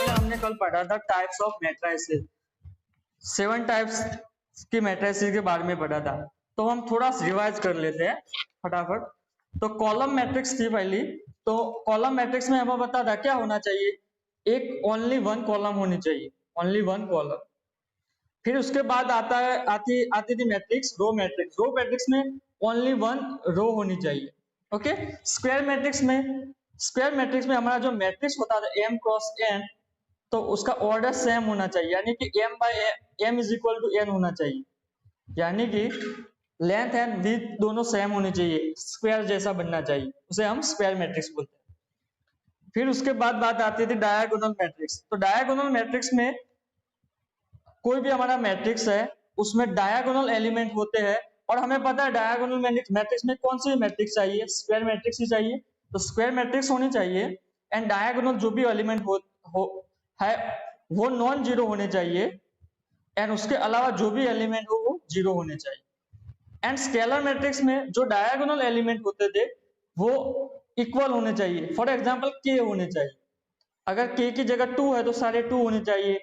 हमने कल पढ़ा था टाइप्स ऑफ मैट्रिसेस, 7 टाइप्स की मैट्रिसेस के बारे में पढ़ा था। तो हम थोड़ा रिवाइज कर लेते हैं फटाफट। तो कॉलम मैट्रिक्स थी पहली। तो कॉलम मैट्रिक्स में हमें बता था क्या होना चाहिए, एक ओनली वन कॉलम होनी चाहिए, ओनली वन कॉलम। फिर उसके बाद आती थी matrix, row matrix. Row matrix में ओनली वन रो होनी चाहिए। ओके। स्क्वायर मैट्रिक्स में हमारा जो मैट्रिक्स होता था m क्रॉस n, तो उसका ऑर्डर सेम होना चाहिए, यानी कि m by m is equal to n होना चाहिए, यानी कि लेंथ एंड विड्थ दोनों सेम होनी चाहिए, स्क्वायर जैसा बनना चाहिए, उसे हम स्क्वायर मैट्रिक्स बोलते हैं। फिर उसके बाद बात आती थी डायगोनल मैट्रिक्स। तो डायगोनल मैट्रिक्स में कोई भी हमारा मैट्रिक्स है उसमें डायगोनल एलिमेंट होते हैं, और हमें पता है डायगोनल मैट्रिक्स में कौन सी मैट्रिक्स चाहिए, स्क्वायर मैट्रिक्स ही चाहिए। तो स्क्वायर मैट्रिक्स होनी चाहिए, एंड डायगोनल जो भी एलिमेंट है वो नॉन जीरो होने चाहिए, एंड उसके अलावा जो भी एलिमेंट हो वो जीरो होने चाहिए। एंड स्केलर मैट्रिक्स में जो डायगोनल एलिमेंट होते थे वो इक्वल होने चाहिए। फॉर एग्जांपल के होने चाहिए, अगर के की जगह 2 है तो सारे 2 होने चाहिए,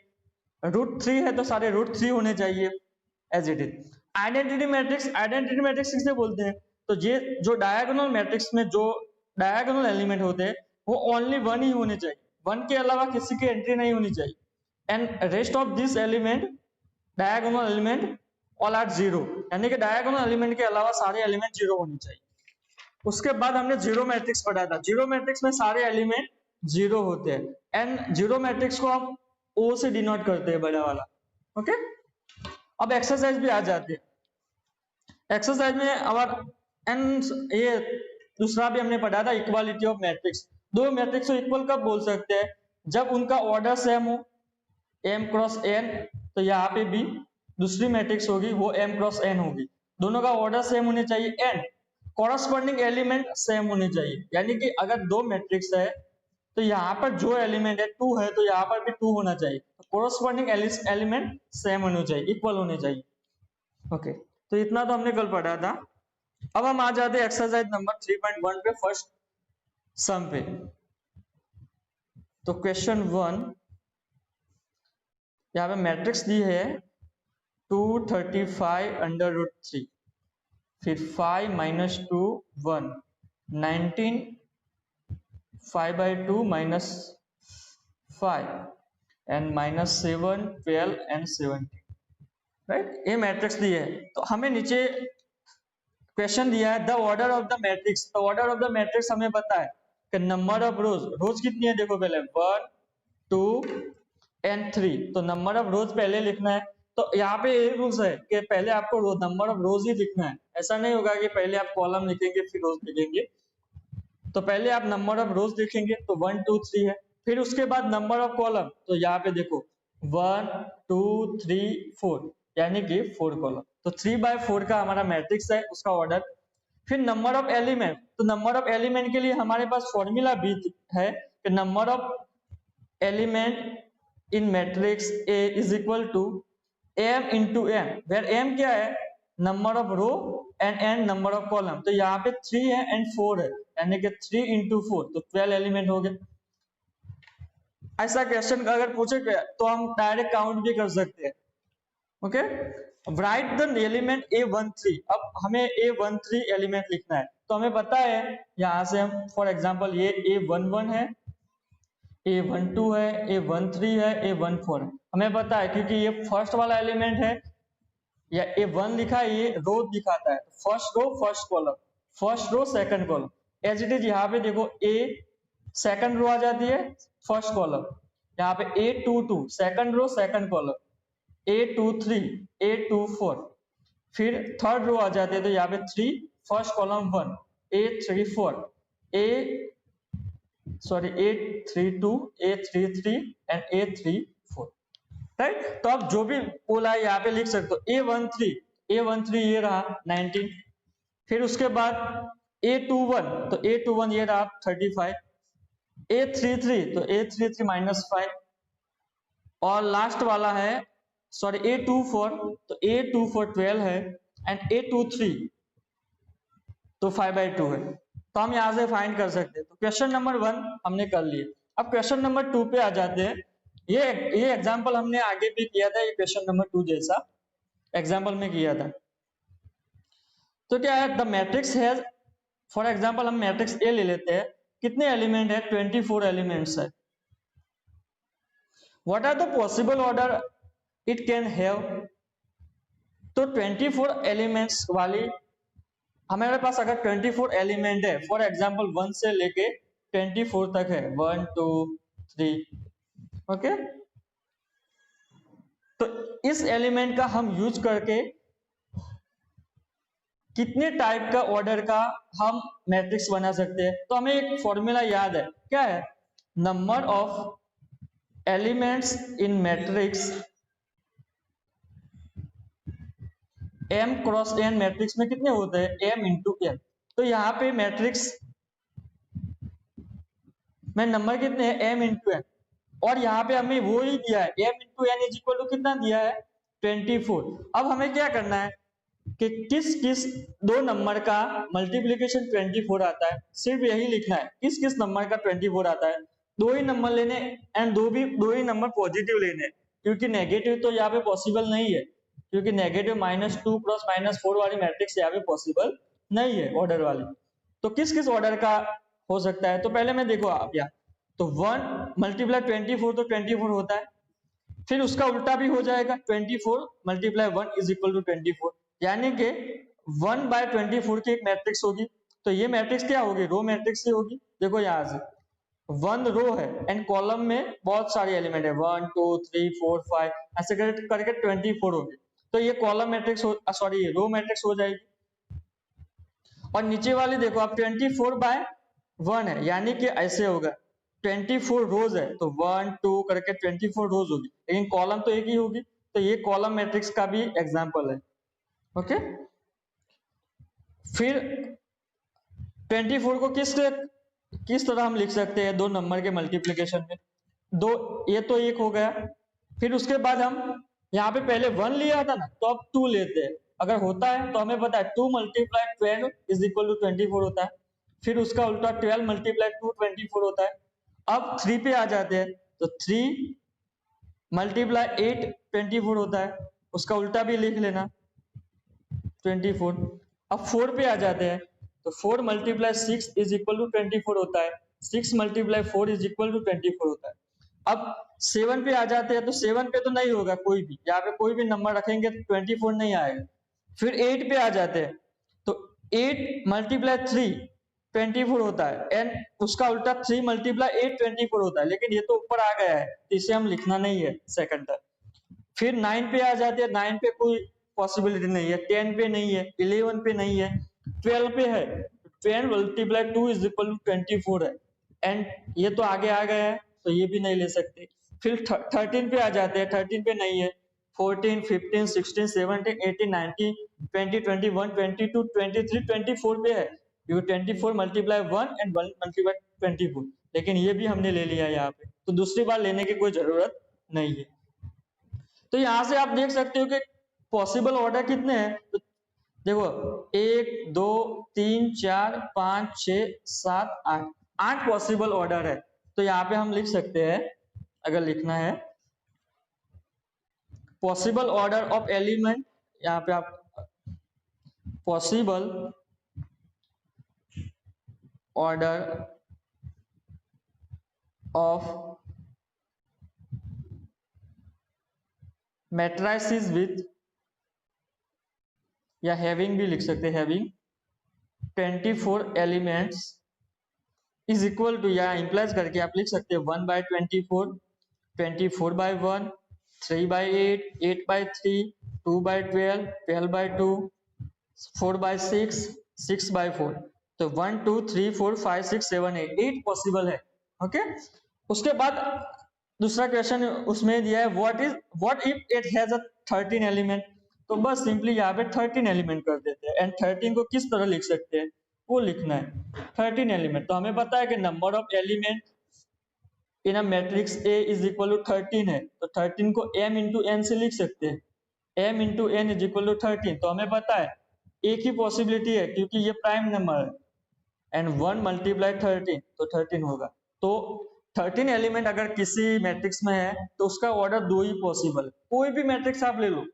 √3 है तो सारे √3 होने चाहिए, as it is. Identity matrix किसे बोलते हैं, तो ये जो डायगोनल मैट्रिक्स में जो डायगोनल एलिमेंट होते हैं वो ओनली वन ही होने चाहिए, वन के अलावा किसी की एंट्री नहीं होनी चाहिए, and rest of this element diagonal element all are zero, यानी कि डायगोनल एलिमेंट के अलावा सारे एलिमेंट जीरो होने चाहिए। उसके बाद हमने जीरो मैट्रिक्स पढ़ा था। जीरो मैट्रिक्स में सारे एलिमेंट जीरो होते हैं, एंड जीरो मैट्रिक्स को हम ओ से डिनोट करते हैं, बड़ा वाला। ओके। अब एक्सरसाइज भी आ जाती है। एक्सरसाइज में और एंड ये दूसरा भी हमने पढ़ा था, इक्वालिटी ऑफ मैट्रिक्स। दो मैट्रिक्स को इक्वल कब बोल सकते हैं, जब उनका ऑर्डर सेम हो, m क्रॉस n, तो यहाँ पे भी दूसरी मैट्रिक्स होगी वो m क्रॉस n होगी, दोनों का ऑर्डर सेम होने चाहिए, एंड कॉरस्पॉन्डिंग एलिमेंट सेम होने चाहिए, यानी कि अगर दो मैट्रिक्स है तो यहाँ पर जो एलिमेंट है 2 है तो यहाँ पर भी 2 होना चाहिए, कोरस्पॉन्डिंग एलिमेंट सेम होने चाहिए, इक्वल होने चाहिए। ओके। तो इतना तो हमने कल पढ़ा था। अब हम आ जाते हैं एक्सरसाइज नंबर 3.1 पे, फर्स्ट सम पे। तो क्वेश्चन 1, यहाँ पे मैट्रिक्स दी है 235 √3, फिर 5 minus 2 1, 19 5/2 minus 5 and minus 7 12 and 17, right. ये मैट्रिक्स दी है। तो हमें नीचे क्वेश्चन दिया है the order of the matrix. तो ऑर्डर ऑफ द मैट्रिक्स हमें पता है कि नंबर ऑफ रोज कितनी है, देखो पहले 1 2 एंड 3, तो नंबर ऑफ रोज पहले लिखना है। तो यहाँ पे ये रूल्स है कि पहले आपको नंबर ऑफ रोज ही लिखना है, ऐसा नहीं होगा कि पहले आप कॉलम लिखेंगे फिर रोज लिखेंगे। तो पहले आप नंबर ऑफ रोज लिखेंगे तो 1 2 3 है, फिर उसके बाद नंबर ऑफ कॉलम, तो यहाँ पे देखो 1 2 3 4, यानी कि 4 कॉलम। तो 3/4 का हमारा मैट्रिक्स है, उसका ऑर्डर। फिर नंबर ऑफ एलिमेंट, तो नंबर ऑफ एलिमेंट के लिए हमारे पास फॉर्मूला भी है कि number of element in matrix A is equal to m into M, where m क्या है, number of row and number of column. तो यहाँ पे 3 है एंड 4 है, यानी कि 3 इंटू 4, तो 12 एलिमेंट हो गए। ऐसा क्वेश्चन अगर पूछे तो हम डायरेक्ट काउंट भी कर सकते हैं। Okay. Right the element A13। अब हमें A13 एलिमेंट लिखना है, तो हमें पता है यहां से हम फॉर एग्जांपल ये A11 है, A12 है, A13 है, A14 है, हमें पता है क्योंकि ये फर्स्ट वाला एलिमेंट है, या A1 लिखा है, ये रो दिखाता है, first row first column, first row second column, as it is. यहाँ पे देखो A सेकंड रो आ जाती है, फर्स्ट कॉलम, यहाँ पे A22 second row second column, A23 A24, फिर थर्ड रो आ जाते हैं, तो यहाँ पे 3 first column 1, A34 A32 A33 and A34, right. तो आप जो भी बोला है यहाँ पे लिख सकते हो। A13 ये रहा 19, फिर उसके बाद A21, तो A21 ये रहा 35, A33 तो A33 -5, और लास्ट वाला है A24, तो A24 12 है, एंड A23 तो 5/2 है, तो हम यहाँ से फाइंड कर सकते हैं। तो क्वेश्चन नंबर 1 हमने कर लिया। अब क्वेश्चन नंबर 2 पे आ जाते हैं। ये एग्जाम्पल हमने आगे भी किया था, ये क्वेश्चन नंबर 2 जैसा एग्जाम्पल में किया था। तो क्या है, the matrix has, for example हम मैट्रिक्स ए ले लेते हैं, कितने एलिमेंट है, 24 एलिमेंट्स है। What are the possible order it can have, तो 24 एलिमेंट्स वाली हमारे पास अगर 24 एलिमेंट है, फॉर एग्जाम्पल 1 से लेके 24 तक है, 1 2 3, ओके। तो इस एलिमेंट का हम यूज करके कितने टाइप का ऑर्डर का हम मैट्रिक्स बना सकते हैं। तो हमें एक फॉर्मूला याद है, क्या है, number of elements in matrix m cross n matrix में कितने होते हैं, m इंटू n। तो यहाँ पे मैट्रिक्स में नंबर कितने हैं, m इंटू n, और यहाँ पे हमें वो ही दिया है, m into n is equal to कितना दिया है, 24। अब हमें क्या करना है कि किस किस दो नंबर का मल्टीप्लीकेशन 24 आता है, सिर्फ यही लिखना है, किस किस नंबर का 24 आता है। दो ही नंबर लेने एंड दो ही नंबर पॉजिटिव लेने, क्योंकि नेगेटिव तो यहाँ पे पॉसिबल नहीं है, क्योंकि नेगेटिव -2 क्रॉस -4 वाली मैट्रिक्स यहाँ पे पॉसिबल नहीं है ऑर्डर वाली। तो किस किस ऑर्डर का हो सकता है, तो पहले में देखो आप यहाँ, तो 1 मल्टीप्लाई 24 तो 24 होता है, फिर उसका उल्टा भी हो जाएगा, 24 मल्टीप्लाई 1 इज इक्वल टू 24, यानी कि 1/24 की एक मैट्रिक्स होगी। तो ये मैट्रिक्स क्या होगी, रो मैट्रिक्स ही होगी। देखो यहाँ से 1 रो है एंड कॉलम में बहुत सारे एलिमेंट है, 1 2 3 4 5 ऐसे करके 24 होगी। तो ये कॉलम मैट्रिक्स हो, सॉरी ये रो मैट्रिक्स हो जाएगी। और नीचे वाली देखो आप 24/1 है, यानी कि ऐसे होगा 24 रोज है, तो 1 2 करके 24 रोज होगी, लेकिन कॉलम तो एक ही होगी। तो ये कॉलम मैट्रिक्स का भी एग्जांपल है, ओके। फिर 24 को किस तरह हम लिख सकते हैं, दो नंबर के मल्टीप्लिकेशन में, दो, ये तो एक हो गया। फिर उसके बाद हम यहाँ पे पहले 1 लिया था ना, तो अब 2 लेते हैं, अगर होता है तो हमें पता है 2 मल्टीप्लाई 12 इज इक्वल टू 24 होता है। फिर उसका उल्टा 12 मल्टीप्लाई 2 24 होता है। अब 3 पे आ जाते हैं, तो 3 मल्टीप्लाई 8 24 होता है, उसका उल्टा भी लिख लेना 24। अब 4 पे आ जाते हैं, तो 4 मल्टीप्लाई 6 इज इक्वल टू 24 होता है, 6 मल्टीप्लाई 4 इज इक्वल टू 24 होता है। अब 7 पे आ जाते हैं, तो 7 पे तो नहीं होगा कोई भी, यहाँ पे कोई भी नंबर रखेंगे तो 24 नहीं आएगा। फिर 8 पे आ जाते हैं, तो 8 मल्टीप्लाई 3 24 होता है, एंड उसका उल्टा 3 मल्टीप्लाई 8 24 होता है, लेकिन ये तो ऊपर आ गया है, इसे हम लिखना नहीं है सेकंड टाइम। फिर 9 पे आ जाते हैं, 9 पे कोई पॉसिबिलिटी नहीं है, 10 पे नहीं है, 11 पे नहीं है, 12 पे है, 12 मल्टीप्लाई 2 इज इक्वल टू 24 है, एंड ये तो आगे आ गया है, तो ये भी नहीं ले सकते। फिर 13 पे आ जाते हैं, 13 पे नहीं है, 14 15 16 17 18 19 20 21 22 23 24 पे है, क्योंकि 24 मल्टीप्लाई 1 एंड 1 मल्टीप्लाई 24, लेकिन ये भी हमने ले लिया यहाँ पे, तो दूसरी बार लेने की कोई जरूरत नहीं है। तो यहाँ से आप देख सकते हो कि पॉसिबल ऑर्डर कितने हैं, तो देखो 1 2 3 4 5 6 7 8, 8 पॉसिबल ऑर्डर है। तो यहाँ पे हम लिख सकते हैं, अगर लिखना है पॉसिबल ऑर्डर ऑफ एलिमेंट, यहाँ पे आप possible order of matrices with, या हैविंग भी लिख सकते हैं, having 24 elements is equal to, या इंप्लाइज करके आप लिख सकते हैं 1/24 24/1 3/8 8/3 2/12 12/2 4/6 6/4, तो 1 2 3 4 5 6 7 8 पॉसिबल है, ओके। उसके बाद दूसरा क्वेश्चन उसमें दिया है, what if it has a 13 element, तो बस सिंपली यहाँ पे 13 एलिमेंट कर देते हैं, एंड 13 को किस तरह लिख सकते हैं, वो लिखना है 13 एलिमेंट। तो हमें पता है कि number of element in a matrix A is equal to 13 है, तो 13 को m इंटू n से लिख सकते हैं, m into n is equal to 13। तो हमें पता है एक ही पॉसिबिलिटी है क्योंकि ये प्राइम नंबर है, एंड 1 मल्टीप्लाई 13 तो 13 होगा। तो 13 एलिमेंट अगर किसी मैट्रिक्स में है तो उसका ऑर्डर 2 ही पॉसिबल। कोई भी मैट्रिक्स आप ले लो,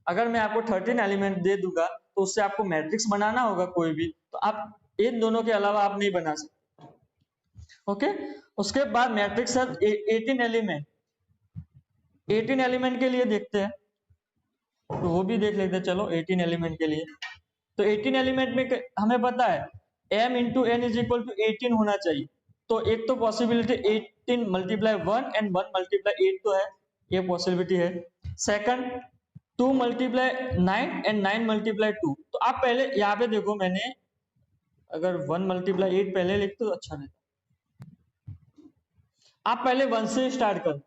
अगर मैं आपको 13 एलिमेंट दे दूंगा तो उससे आपको मैट्रिक्स बनाना होगा कोई भी, तो आप इन दोनों के अलावा आप नहीं बना सकते। ओके, उसके बाद मैट्रिक्स है 18 एलिमेंट। 18 एलिमेंट के लिए देखते हैं, तो वो भी देख लेते हैं। चलो 18 एलिमेंट के लिए, तो 18 एलिमेंट में हमें पता है m into n is equal to 18 होना चाहिए। तो एक तो पॉसिबिलिटी 18 मल्टीप्लाई 1 एंड 1 मल्टीप्लाई 8 तो है, ये पॉसिबिलिटी है। Second 2 multiply 9 and 9 multiply 2। तो आप पहले यहाँ पे देखो, मैंने अगर 1 मल्टीप्लाई 8 पहले लिखते तो अच्छा रहता। आप पहले 1 से स्टार्ट कर,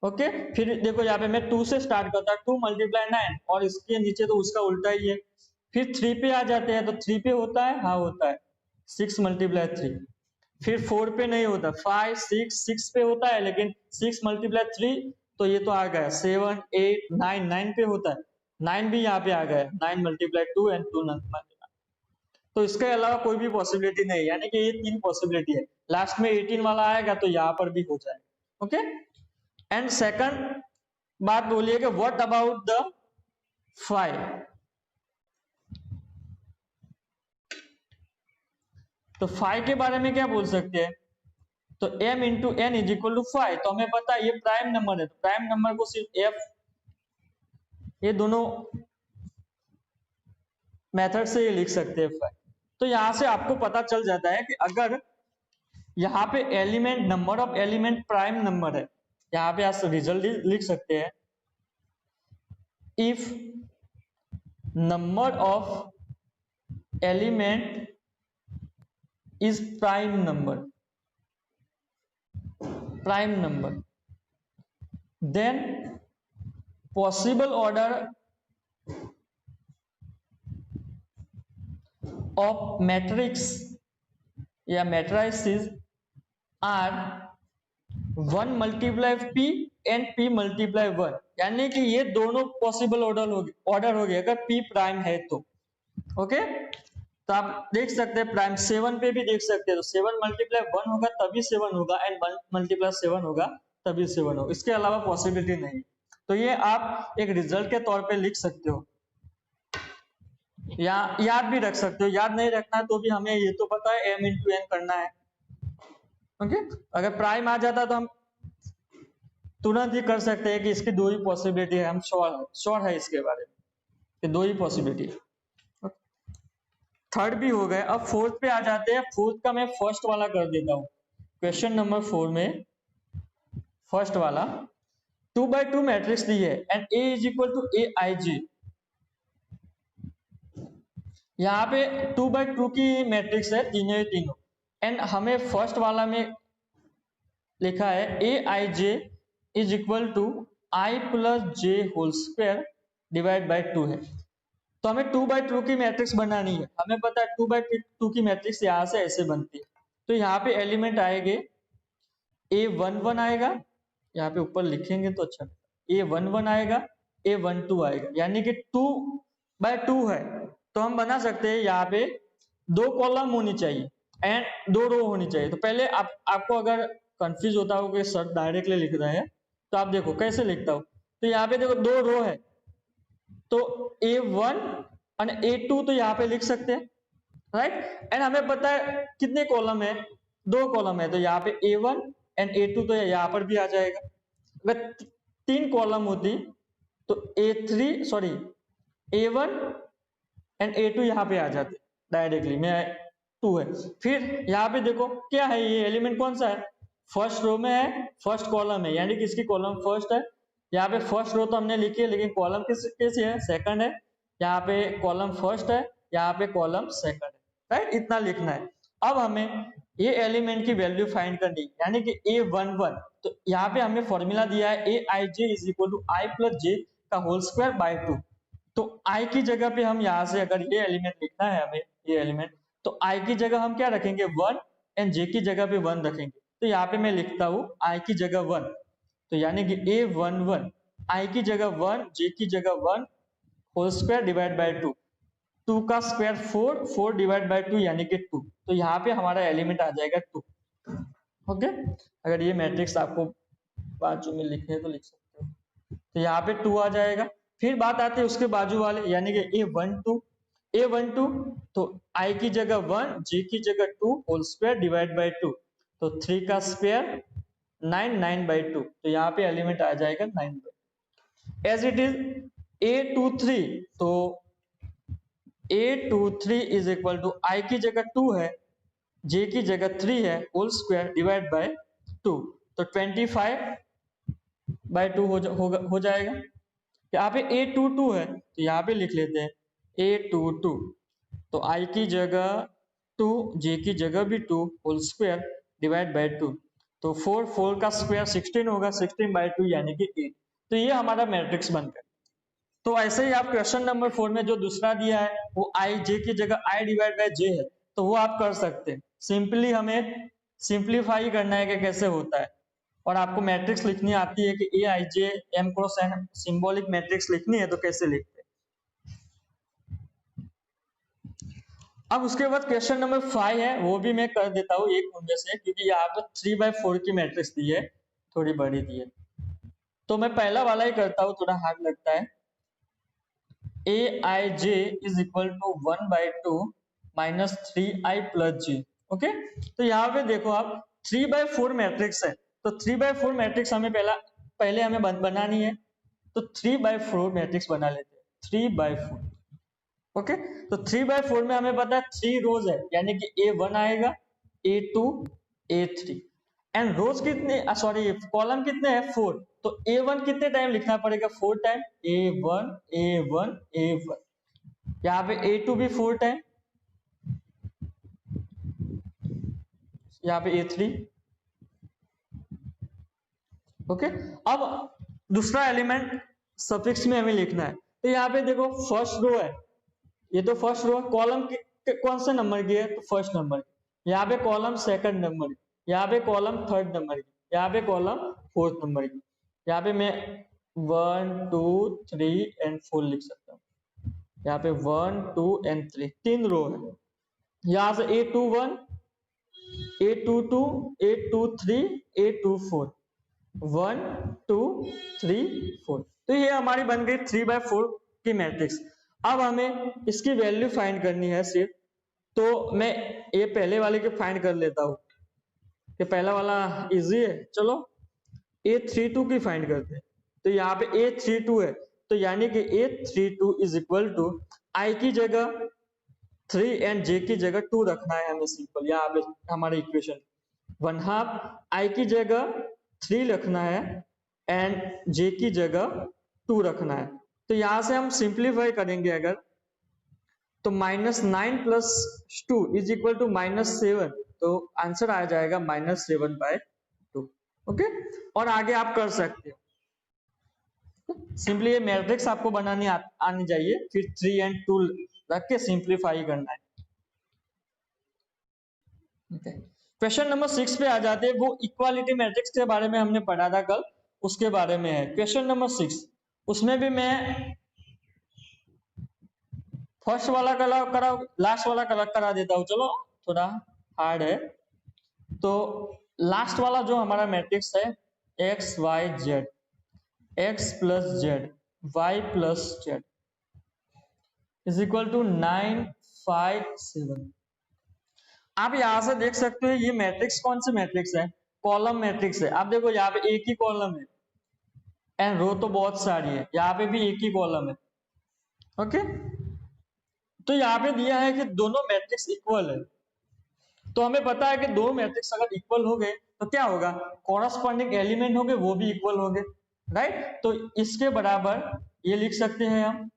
ओके। फिर देखो यहाँ पे मैं 2 से स्टार्ट करता, 2 मल्टीप्लाई 9 और इसके नीचे तो उसका उल्टा ही है। फिर 3 पे आ जाते हैं, तो 3 पे होता है, हाँ होता है, 6 मल्टीप्लाई 3। फिर 4 पे नहीं होता, 5 6 पे होता है, लेकिन 6 मल्टीप्लाई 3 तो ये तो आ गया 7 8 9 9 पे होता है, 9 भी यहाँ पे आ गया 9 मल्टीप्लाई 2 एंड 2 मल्टीप्लाई। तो इसके अलावा कोई भी पॉसिबिलिटी नहीं, यानी कि ये 3 पॉसिबिलिटी है। लास्ट में 18 वाला आएगा तो यहाँ पर भी हो जाएगा। ओके, एंड सेकंड बात बोलिए कि व्हाट अबाउट द 5। तो 5 के बारे में क्या बोल सकते हैं, तो m into n is equal to 5। तो हमें पता है ये प्राइम नंबर है, तो प्राइम नंबर को सिर्फ f, ये दोनों मेथड से ये लिख सकते हैं 5। तो यहां से आपको पता चल जाता है कि अगर यहाँ पे element, number of element prime number है, यहाँ पे आप रिजल्ट लिख सकते हैं, if number of element is prime number, then possible order of matrix या matrices are 1 multiply p and p multiply 1। यानी कि ये दोनों पॉसिबल ऑर्डर हो गए अगर p प्राइम है तो। ओके, तो आप देख सकते हैं प्राइम 7 पे भी देख सकते हैं, तो 7 मल्टीप्लाई 1 होगा तभी 7 होगा, एंड 1 मल्टीप्लाई 7 होगा तभी 7 होगा, इसके अलावा पॉसिबिलिटी नहीं। तो ये आप एक रिजल्ट के तौर पे लिख सकते हो या याद भी रख सकते हो। याद नहीं रखना है तो भी हमें ये तो पता है m इंटू एन करना है। ओके, अगर प्राइम आ जाता तो हम तुरंत ही कर सकते हैं कि इसकी 2 ही पॉसिबिलिटी है, हम श्योर है इसके बारे में कि 2 ही पॉसिबिलिटी है। थर्ड भी हो गए, अब फोर्थ पे आ जाते हैं। फोर्थ का मैं फर्स्ट वाला कर देता हूं। क्वेश्चन नंबर 4 में फर्स्ट वाला 2x2 मैट्रिक्स दी है and A is equal to AIJ। यहाँ पे 2x2 की मैट्रिक्स है, तीनों ही तीनों, एंड हमें फर्स्ट वाला में लिखा है AIJ is equal to I plus J whole square divide by 2 है। तो हमें 2x2 की मैट्रिक्स बनानी है। हमें पता है 2x2 की मैट्रिक्स यहाँ से ऐसे बनती है। तो यहाँ पे एलिमेंट आएंगे, A11 आएगा, यहाँ पे ऊपर लिखेंगे तो अच्छा, A11 आएगा, A12 आएगा, यानी कि 2x2 है। तो हम बना सकते हैं यहाँ पे 2 कॉलम होनी चाहिए एंड 2 रो होनी चाहिए। तो पहले आपको अगर कंफ्यूज होता हो कि सर डायरेक्टली लिख रहे हैं, तो आप देखो कैसे लिखता हूँ। तो यहाँ पे देखो 2 रो है, तो A1 और A2 तो यहाँ पे लिख सकते हैं, राइट। एंड हमें पता है कितने कॉलम है, 2 कॉलम है, तो यहाँ पे A1 एंड A2 तो यहाँ पर भी आ जाएगा। अगर 3 कॉलम होती तो A1 एंड A2 यहाँ पे आ जाते डायरेक्टली में, 2 है। फिर यहाँ पे देखो क्या है, ये एलिमेंट कौन सा है, फर्स्ट रो में है, फर्स्ट कॉलम है, यानी कि इसकी कॉलम फर्स्ट है। यहाँ पे फर्स्ट रो तो हमने लिखी है, लेकिन कॉलम किस है, सेकंड है। यहाँ पे कॉलम फर्स्ट है, यहाँ पे कॉलम सेकंड है, राइट। इतना लिखना है। अब हमें ये एलिमेंट की वैल्यू फाइंड करनी है, यानी कि A11। तो यहाँ पे हमें फॉर्मूला दिया है AIJ is equal to I plus J का होल स्क्वायर बाय 2। तो I की जगह पे हम यहाँ से अगर ये एलिमेंट लिखना है हमें, ये एलिमेंट, तो I की जगह हम क्या रखेंगे 1 एंड J की जगह पे 1 रखेंगे। तो यहाँ पे मैं लिखता हूँ I की जगह 1, तो यानी कि A11 I की जगह 1 J की जगह 1 होल स्क्वायर डिवाइड बाय 2। 2 का स्क्वायर 4, 4 डिवाइड बाय 2 यानी कि 2। तो यहाँ पे हमारा एलिमेंट आ जाएगा 2। ओके, अगर ये मैट्रिक्स आपको बाजू में लिखने हैं तो लिख सकते हो। तो यहाँ पे 2 आ जाएगा। फिर बात आती है उसके बाजू वाले यानी कि A12 तो I की जगह 1, J की जगह 2 होल स्क्वायर डिवाइड बाय 2। तो 3 का स्क्वायर 9, 9 बाई 2। तो यहाँ पे एलिमेंट आ जाएगा 9। एज इट इज A23 तो A23 is equal to I की जगह 2 है, J की जगह 3 है होल स्क्वायर डिवाइड बाय 2। तो 25/2 हो जाएगा। यहाँ पे A22 है तो यहाँ पे लिख लेते हैं A22 तो I की जगह 2, J की जगह भी 2 होल स्क्वायर डिवाइड बाय 2। तो 4 का स्क्वायर 16 होगा, 16/2 यानी कि 8। तो ये हमारा मैट्रिक्स बन गया। तो ऐसे ही आप क्वेश्चन नंबर 4 में जो दूसरा दिया है वो I J की जगह I डिवाइड बाय J है तो वो आप कर सकते हैं। सिंपली हमें सिंप्लीफाई करना है कि कैसे होता है, और आपको मैट्रिक्स लिखनी आती है कि A I J M cross N symbolic matrix लिखनी है तो कैसे लिखते हैं। अब उसके बाद क्वेश्चन नंबर 5 है, वो भी मैं कर देता हूँ एक उनमें से, क्योंकि यहाँ पे 3/4 की मैट्रिक्स दी है, थोड़ी बड़ी दी है। तो मैं पहला वाला ही करता हूँ, थोड़ा हार्ड लगता है। Aij is equal to 1/2 minus 3i plus j। Okay, तो यहाँ पे देखो आप 3/4 मैट्रिक्स है, तो 3/4 मैट्रिक्स हमें पहले हमें बनानी है। तो 3/4 मैट्रिक्स बना लेते हैं, 3/4। ओके, तो 3/4 में हमें पता है 3 रोज है, यानी कि A1 आएगा, A2, A3 एंड रोज कितने, सॉरी कॉलम कितने हैं 4। तो A1 कितने टाइम लिखना पड़ेगा, 4 टाइम, A1 A1 A1। यहाँ पे A2 भी 4 टाइम, यहाँ पे A3। ओके, अब दूसरा एलिमेंट सफिक्स में हमें लिखना है। तो यहाँ पे देखो फर्स्ट रो है, ये तो फर्स्ट रो, कॉलम कौन से नंबर की है, तो फर्स्ट नंबर की। यहाँ पे कॉलम सेकंड नंबर की, यहाँ पे कॉलम थर्ड नंबर की, यहाँ पे कॉलम फोर्थ नंबर की। यहाँ पे मैं 1 2 3 एंड 4 लिख सकता हूँ। यहाँ पे 1 2 एंड 3 तीन रो है। यहाँ से A21 A22 A23 A24 1 2 3 4। तो ये हमारी बन गई 3/4 की मैट्रिक्स। अब हमें इसकी वैल्यू फाइंड करनी है सिर्फ, तो मैं ये पहले वाले के फाइंड कर लेता हूँ कि पहला वाला इजी है। चलो A32 की फाइंड करते हैं। तो यहाँ पे A32 है, तो यानी कि A32 is equal to I की जगह 3 एंड J की जगह 2 रखना है हमें सिंपल। यहाँ पे हमारे इक्वेशन 1/2 I की जगह 3 रखना है एंड J की जगह 2 रखना है। तो यहां से हम सिंप्लीफाई करेंगे अगर, तो -9 प्लस 2 इज इक्वल टू -7। तो आंसर आ जाएगा -7/2। ओके, और आगे आप कर सकते हो। सिंपली ये मैट्रिक्स आपको बनानी आनी चाहिए, फिर 3 एंड 2 रख के सिंप्लीफाई करना है। क्वेश्चन नंबर 6 पे आ जाते हैं। वो इक्वालिटी मैट्रिक्स के बारे में हमने पढ़ा था कल, उसके बारे में है क्वेश्चन नंबर 6। उसमें भी मैं फर्स्ट वाला करा लास्ट वाला कलेक्ट करा देता हूँ। चलो थोड़ा हार्ड है। तो लास्ट वाला जो हमारा मैट्रिक्स है x y z, x plus z y plus z is equal to 9 5 7। आप यहां से देख सकते हो ये मैट्रिक्स कौन सी मैट्रिक्स है, कॉलम मैट्रिक्स है। आप देखो यहाँ पे एक ही कॉलम है एंड रो तो बहुत सारी है, यहाँ पे भी एक ही कॉलम है। ओके, तो यहाँ पे दिया है कि दोनों मैट्रिक्स इक्वल है। तो हमें पता है कि दो मैट्रिक्स अगर इक्वल हो गए तो क्या होगा, कॉरस्पॉन्डिंग एलिमेंट होंगे वो भी इक्वल होंगे, राइट। तो इसके बराबर ये लिख सकते हैं हम,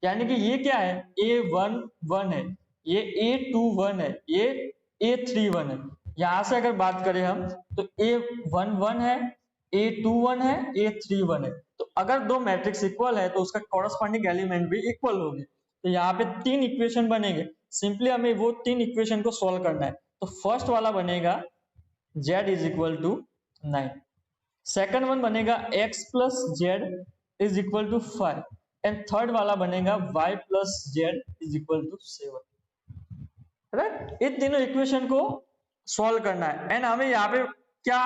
यानी कि ये क्या है, A1 1 है, ये A2 1 है, ये A3 1 है। यहां से अगर बात करें हम तो A1 1 है, A2 1 है, A3 1 है। तो अगर दो मैट्रिक्स इक्वल है तो उसका कॉरस्पॉन्डिंग एलिमेंट भी इक्वल होंगे। तो यहाँ पे 3 इक्वेशन बनेंगे। सिंपली हमें वो 3 इक्वेशन को सॉल्व करना है। तो फर्स्ट वाला बनेगा z is equal to 9, second one बनेगा x plus z is equal to 5, and third वाला बनेगा y plus z is equal to 7, right. इन तीनों इक्वेशन को सॉल्व करना है एंड हमें यहाँ पे क्या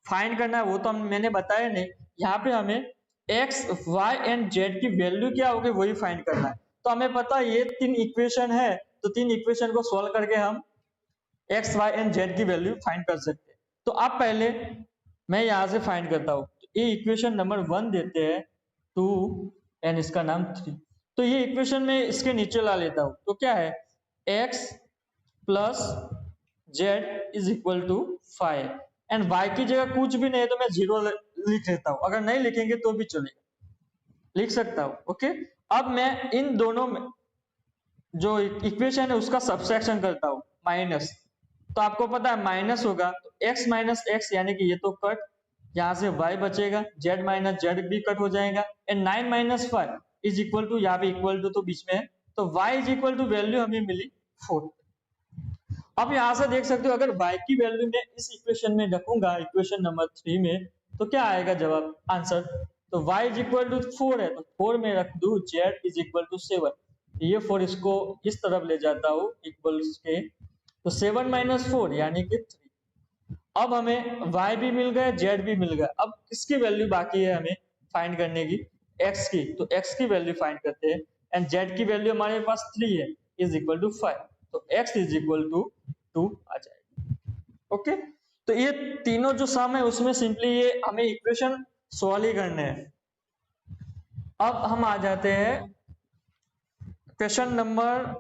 फाइंड करना है वो तो मैंने बताया नहीं। यहाँ पे हमें x y एंड z की वैल्यू क्या होगी वही फाइंड करना है। तो हमें पता है ये तीन इक्वेशन है, तो तीन इक्वेशन को सॉल्व करके हम x y एंड z की वैल्यू फाइंड कर सकते हैं। तो अब पहले मैं यहाँ से फाइंड करता हूँ। तो ये इक्वेशन नंबर 1 देते हैं 2 एंड इसका नाम 3। तो ये इक्वेशन में इसके नीचे ला लेता हूँ। तो क्या है x plus z is equal to 5 and y की जगह कुछ भी नहीं है तो मैं 0 लिख लेता हूँ। अगर नहीं लिखेंगे तो भी चलेगा, लिख सकता हूँ। ओके, अब मैं इन दोनों में जो इक्वेशन है उसका सबट्रैक्शन करता हूँ, माइनस। तो आपको पता है माइनस होगा तो x माइनस एक्स यानी कि ये तो कट, यहाँ से y बचेगा, z माइनस जेड भी कट हो जाएगा and 9 minus 5 is equal to, यहाँ पे इक्वल टू तो बीच में है तो y is equal to value हमें मिली 4। अब यहाँ से देख सकते हो अगर y की वैल्यू में इस इक्वेशन में रखूंगा, इक्वेशन नंबर 3 में, तो क्या आएगा जवाब आंसर। तो y इज इक्वल टू 4 है तो 4 में रख दू z इज इक्वल टू 7, ये 4 इसको इस तरफ ले जाता हूँ इक्वल्स के, तो 7 माइनस 4 यानी कि 3। अब हमें y भी मिल गया, z भी मिल गया। अब किसकी वैल्यू बाकी है हमें फाइंड करने की, x की। तो x की वैल्यू फाइंड करते हैं एंड z की वैल्यू हमारे पास 3 है इज इक्वल टू 5, तो x इज इक्वल टू 2 आ जाएगा। ओके, तो ये तीनों जो सम है उसमें सिंपली ये हमें इक्वेशन सॉल्व ही करने हैं। अब हम आ जाते हैं क्वेश्चन नंबर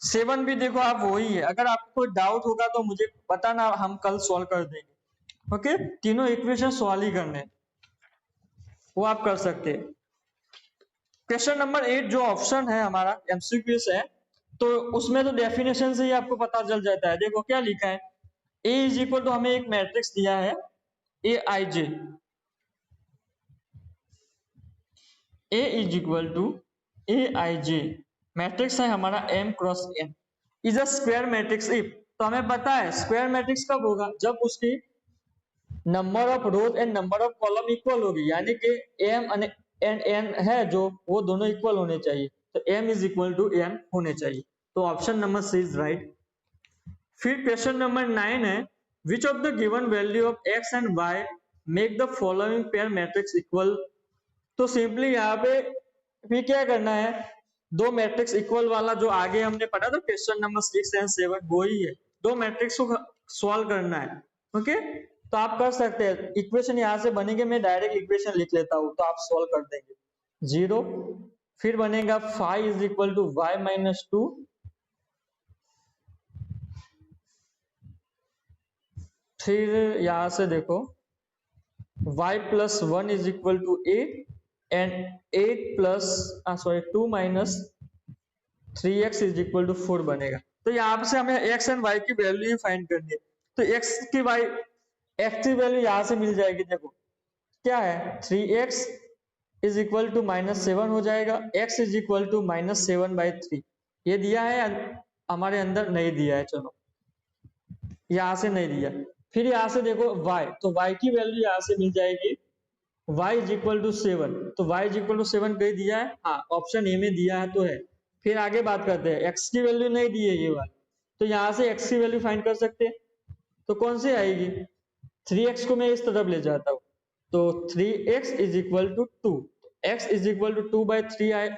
7 भी देखो आप वही है, अगर आपको कोई डाउट होगा तो मुझे बताना, हम कल सॉल्व कर देंगे। ओके, तीनों इक्वेशन सॉल्व ही करने, वो आप कर सकते हैं। क्वेश्चन नंबर 8 जो ऑप्शन है हमारा एमसीक्यूज है, तो उसमें तो डेफिनेशन से ही आपको पता चल जाता है। देखो क्या लिखा है, ए इज इक्वल टू, हमें एक मैट्रिक्स दिया है a i j, a is equal to a i j, matrix है हमारा m cross n, is a square matrix if. तो हमें पता है स्क्वायर मैट्रिक्स कब होगा, जब उसकी number of rose and number of column equal होगी, यानी कि m एंड n है जो, वो दोनों इक्वल होने चाहिए। तो m is equal to n होने चाहिए। तो option number C is right. फिर क्वेश्चन नंबर 9 है, which of the given value of x and y make the following pair matrix equal. तो सिंपली यहाँ पे भी क्या करना है, दो मैट्रिक्स इक्वल वाला जो आगे हमने पढ़ा था क्वेश्चन नंबर 6 एंड 7 वो ही है, दो मैट्रिक्स को सॉल्व करना है। ओके, तो आप कर सकते हैं, इक्वेशन यहाँ से बनेगी, मैं डायरेक्ट इक्वेशन लिख लेता हूँ तो आप सॉल्व कर देंगे। 0 फिर बनेगा 5 is equal to y minus 2, फिर यहां से देखो y plus 1 is equal to 8 and 8 plus 2 minus 3x is equal to 4 बनेगा। तो यहाँ से हमें x एंड y की वैल्यू फाइंड करनी है। तो x की वैल्यू यहाँ से मिल जाएगी। देखो क्या है, 3x is equal to minus 7 हो जाएगा, x is equal to minus 7/3। ये दिया है हमारे अंदर, नहीं दिया है, चलो यहाँ से नहीं दिया। फिर यहाँ से देखो y, तो y की वैल्यू यहाँ से मिल जाएगी y इज इक्वल टू 7। तो y इज इक्वल टू 7 कहीं दिया है, हाँ ऑप्शन ए में दिया है तो है। फिर आगे बात करते हैं, x की वैल्यू नहीं दी है ये वाली, तो यहाँ से x की वैल्यू फाइंड कर सकते हैं। तो कौन सी आएगी, 3x को मैं इस तरफ ले जाता हूँ, तो 3x is equal to 2, x is equal to 2/3 आए,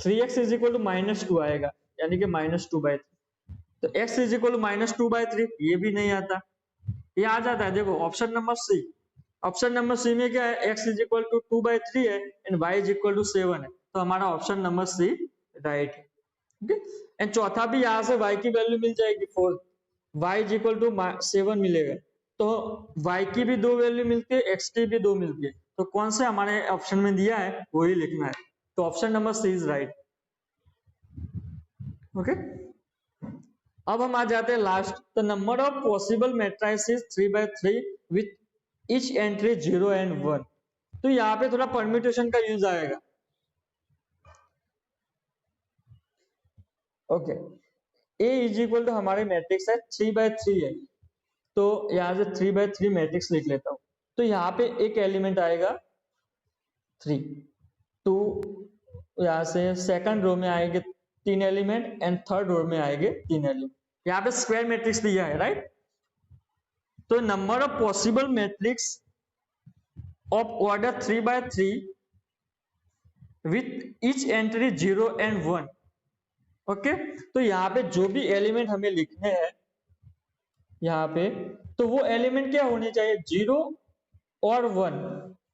3x is equal to minus 2 आएगा, यानी कि माइनस 2/3। तो x is equal to minus 2/3, ये भी नहीं आता, ये आ जाता है। देखो option number C, option number C में क्या है, x इज इक्वल टू 2/3 है and y is equal to 7 है, तो हमारा ऑप्शन नंबर सी राइट है। ओके, एंड चौथा भी यहाँ से y की वैल्यू मिल जाएगी 4, y इज इक्वल टू 7 मिलेगा। तो y की भी दो वैल्यू मिलती है, x की भी दो मिलती है, तो कौन से हमारे ऑप्शन में दिया है वही लिखना है। तो option number C is right. Okay, अब हम आ जाते हैं last, the number of possible matrices 3/3 with each entry 0 and 1। तो यहाँ पे थोड़ा परम्यूटेशन का यूज आएगा। Okay, A is equal to हमारे मैट्रिक्स है 3/3 है, तो यहाँ से 3/3 मैट्रिक्स लिख लेता हूँ। तो यहाँ पे एक एलिमेंट आएगा 3, 2, यहाँ से सेकंड रो में आएंगे 3 एलिमेंट एंड थर्ड रो में आएंगे 3 एलिमेंट। यहाँ पे स्क्वायर मैट्रिक्स दिया है, राइट। तो number of possible matrix of order 3 by 3 with each entry 0 and 1। Okay, तो यहाँ पे जो भी एलिमेंट हमें लिखने हैं यहाँ पे, तो वो एलिमेंट क्या होने चाहिए, 0 और 1।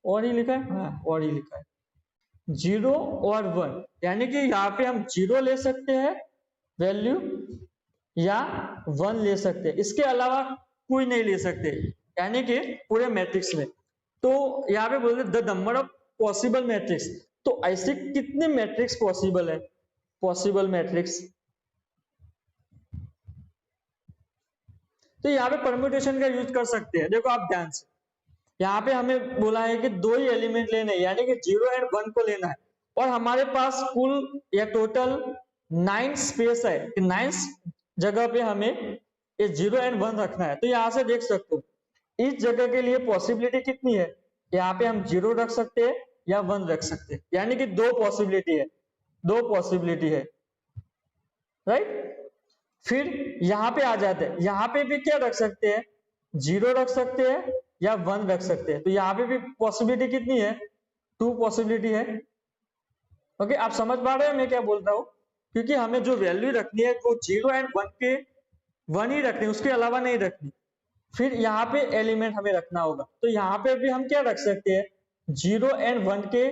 और ही लिखा है, हाँ और ही लिखा है 0 और 1, यानी कि यहाँ पे हम 0 ले सकते हैं वैल्यू या 1 ले सकते हैं, इसके अलावा कोई नहीं ले सकते, यानी कि पूरे मैट्रिक्स में। तो यहाँ पे बोलते the number of possible matrix, तो ऐसे कितने मैट्रिक्स पॉसिबल है, पॉसिबल मैट्रिक्स। तो यहाँ पे परम्यूटेशन का यूज कर सकते हैं। देखो आप ध्यान से, यहाँ पे हमें बोला है कि 2 ही एलिमेंट लेने हैं, यानी कि 0 and 1 को लेना है, और हमारे पास कुल या टोटल 9 स्पेस है कि 9 जगह पे हमें ये 0 and 1 रखना है। तो यहाँ से देख सकते हो इस जगह के लिए पॉसिबिलिटी कितनी है, यहाँ पे हम 0 रख सकते हैं या 1 रख सकते हैं, यानी कि 2 पॉसिबिलिटी है, 2 पॉसिबिलिटी है, राइट। फिर यहाँ पे आ जाते हैं, यहाँ पे भी क्या रख सकते हैं, 0 रख सकते हैं या 1 रख सकते हैं। तो यहाँ पे भी पॉसिबिलिटी कितनी है, 2 पॉसिबिलिटी है। ओके, आप समझ पा रहे हैं मैं क्या बोल रहा हूँ, क्योंकि हमें जो वैल्यू रखनी है वो 0 and 1 के 1 ही रखनी, उसके अलावा नहीं रखनी। फिर यहाँ पे एलिमेंट हमें रखना होगा, तो यहाँ पे भी हम क्या रख सकते हैं, 0 and 1 के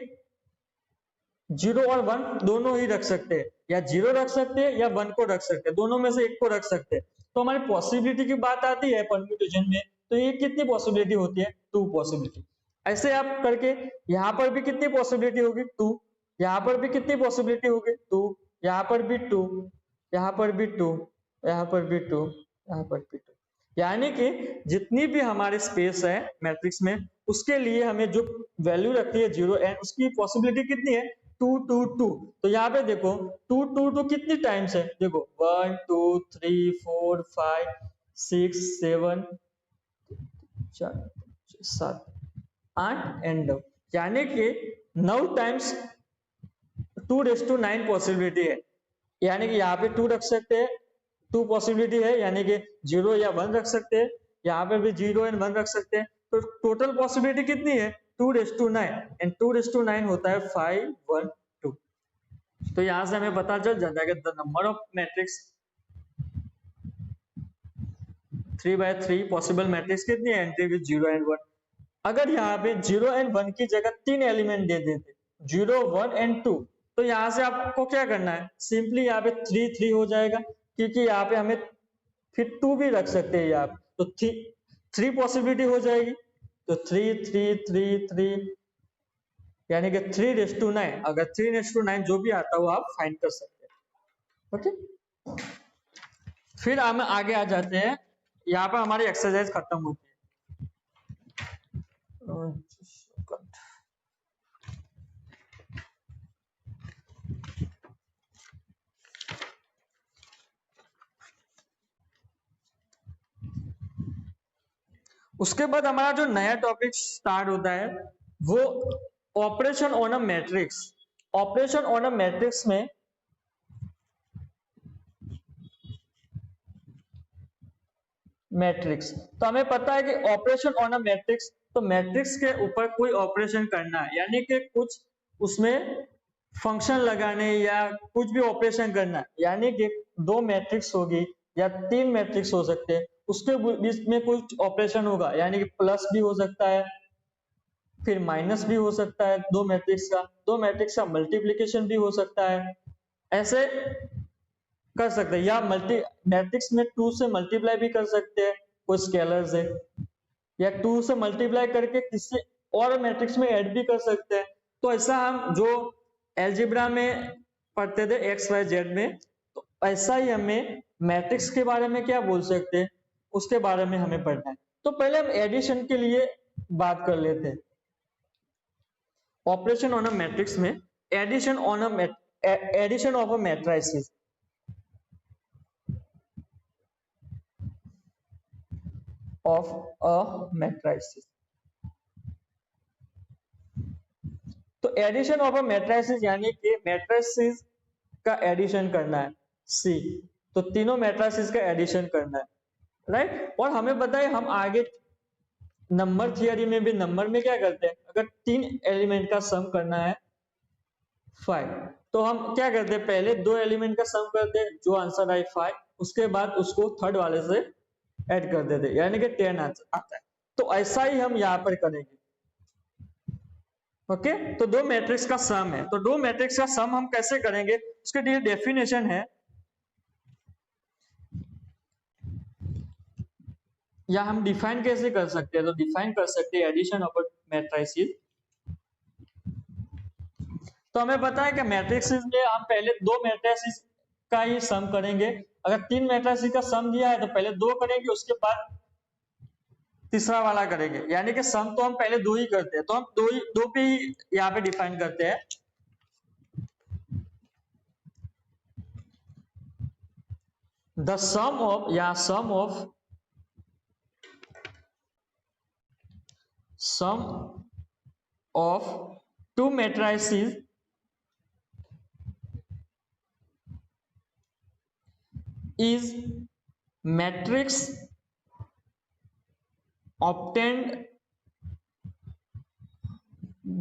0 और 1 दोनों ही रख सकते हैं, या 0 रख सकते हैं या 1 को रख सकते हैं, दोनों में से एक को रख सकते हैं। तो हमारी पॉसिबिलिटी की बात आती है परम्यूटेशन में, तो ये कितनी पॉसिबिलिटी होती है, 2 पॉसिबिलिटी। ऐसे आप करके यहाँ पर भी कितनी पॉसिबिलिटी होगी, 2, यहाँ पर भी कितनी पॉसिबिलिटी होगी, 2, यहाँ पर भी 2, यहाँ पर भी 2, यहाँ पर भी 2, यहाँ पर भी 2, यानी कि जितनी भी हमारे स्पेस है मैट्रिक्स में, उसके लिए हमें जो वैल्यू रखनी है 0 and उसकी पॉसिबिलिटी कितनी है, 2, 2, 2। तो यहाँ पे देखो 2, 2, 2 कितनी टाइम्स है, देखो 1, 2, 3, 4, 5, 6, 7, 7, 8 एंड 9, यानी कि 9 टाइम्स 2⁹ पॉसिबिलिटी है, यानी कि यहाँ पे 2 रख सकते हैं, 2 पॉसिबिलिटी है, यानी कि 0 या 1 रख सकते हैं, यहाँ पे भी 0 and 1 रख सकते हैं। तो टोटल पॉसिबिलिटी कितनी है, 2⁹ एंड 2⁹ होता है 5, 1, 2। तो यहाँ से हमें पता चल जाता है कि the number of matrix 3 by 3 possible matrix कितनी है, एंट्री विद 0 and 1। अगर यहाँ पे 0 and 1 की जगह 3 एलिमेंट दे देते, 0, 1 and 2, तो यहाँ से आपको क्या करना है, सिंपली यहाँ पे 3, 3 हो जाएगा, क्योंकि यहाँ पे हमें फिर 2 भी रख सकते हैं यहाँ पे, तो 3 पॉसिबिलिटी हो जाएगी। तो 3, 3, 3, 3, यानी कि 3⁹ अगर 3⁹ जो भी आता हो आप फाइंड कर सकते हैं। ओके, फिर हम आगे आ जाते हैं, यहाँ पर हमारी एक्सरसाइज खत्म होती है। उसके बाद हमारा जो नया टॉपिक स्टार्ट होता है वो operation on a matrix. Operation on a matrix में मैट्रिक्स, तो हमें पता है कि ऑपरेशन ऑन अ मैट्रिक्स, तो मैट्रिक्स के ऊपर कोई ऑपरेशन करना है, यानी कि कुछ उसमें फंक्शन लगाने या कुछ भी ऑपरेशन करना है, यानी कि 2 मैट्रिक्स होगी या 3 मैट्रिक्स हो सकते हैं, उसके बीच में कुछ ऑपरेशन होगा, यानी कि प्लस भी हो सकता है, फिर माइनस भी हो सकता है, 2 मैट्रिक्स का मल्टीप्लिकेशन भी हो सकता है, ऐसे कर सकते हैं, या मैट्रिक्स में 2 से मल्टीप्लाई भी कर सकते हैं कोई स्केलर से, या 2 से मल्टीप्लाई करके किसी और मैट्रिक्स में ऐड भी कर सकते हैं। तो ऐसा हम जो एलजेब्रा में पढ़ते थे एक्स वाई जेड में, तो ऐसा ही हमें मैट्रिक्स के बारे में क्या बोल सकते हैं, उसके बारे में हमें पढ़ना है। तो पहले हम एडिशन के लिए बात कर लेते हैं। ऑपरेशन ऑन अ मैट्रिक्स में addition of a matrices, of a matrices। तो एडिशन ऑफ अ मैट्रिसेस यानी कि मैट्रिसेस का एडिशन करना है सी, तो तीनों मैट्रिसेस का एडिशन करना है राइट। और हमें पता है हम आगे नंबर थियरी में भी नंबर में क्या करते हैं, अगर 3 एलिमेंट का सम करना है 5, तो हम क्या करते हैं पहले 2 एलिमेंट का सम करते हैं, जो आंसर आए 5, उसके बाद उसको थर्ड वाले से ऐड कर देते, यानी कि 10 आंसर आता है। तो ऐसा ही हम यहाँ पर करेंगे। ओके तो दो मैट्रिक्स का सम है, तो दो मैट्रिक्स का सम हम कैसे करेंगे, उसके लिए डेफिनेशन है, या हम डिफाइन कैसे कर सकते हैं, तो डिफाइन कर सकते हैं एडिशन ऑफ मैट्रिसेस। तो हमें पता है कि मैट्रिसेस में हम पहले 2 मैट्रिसेस का ही सम करेंगे। अगर 3 मैट्रिसेस का सम दिया है तो पहले 2 करेंगे, उसके बाद तीसरा वाला करेंगे, यानी कि सम तो हम पहले 2 ही करते हैं, तो हम दो पे ही यहाँ पे डिफाइन करते हैं। द सम ऑफ या sum of 2 matrices is matrix obtained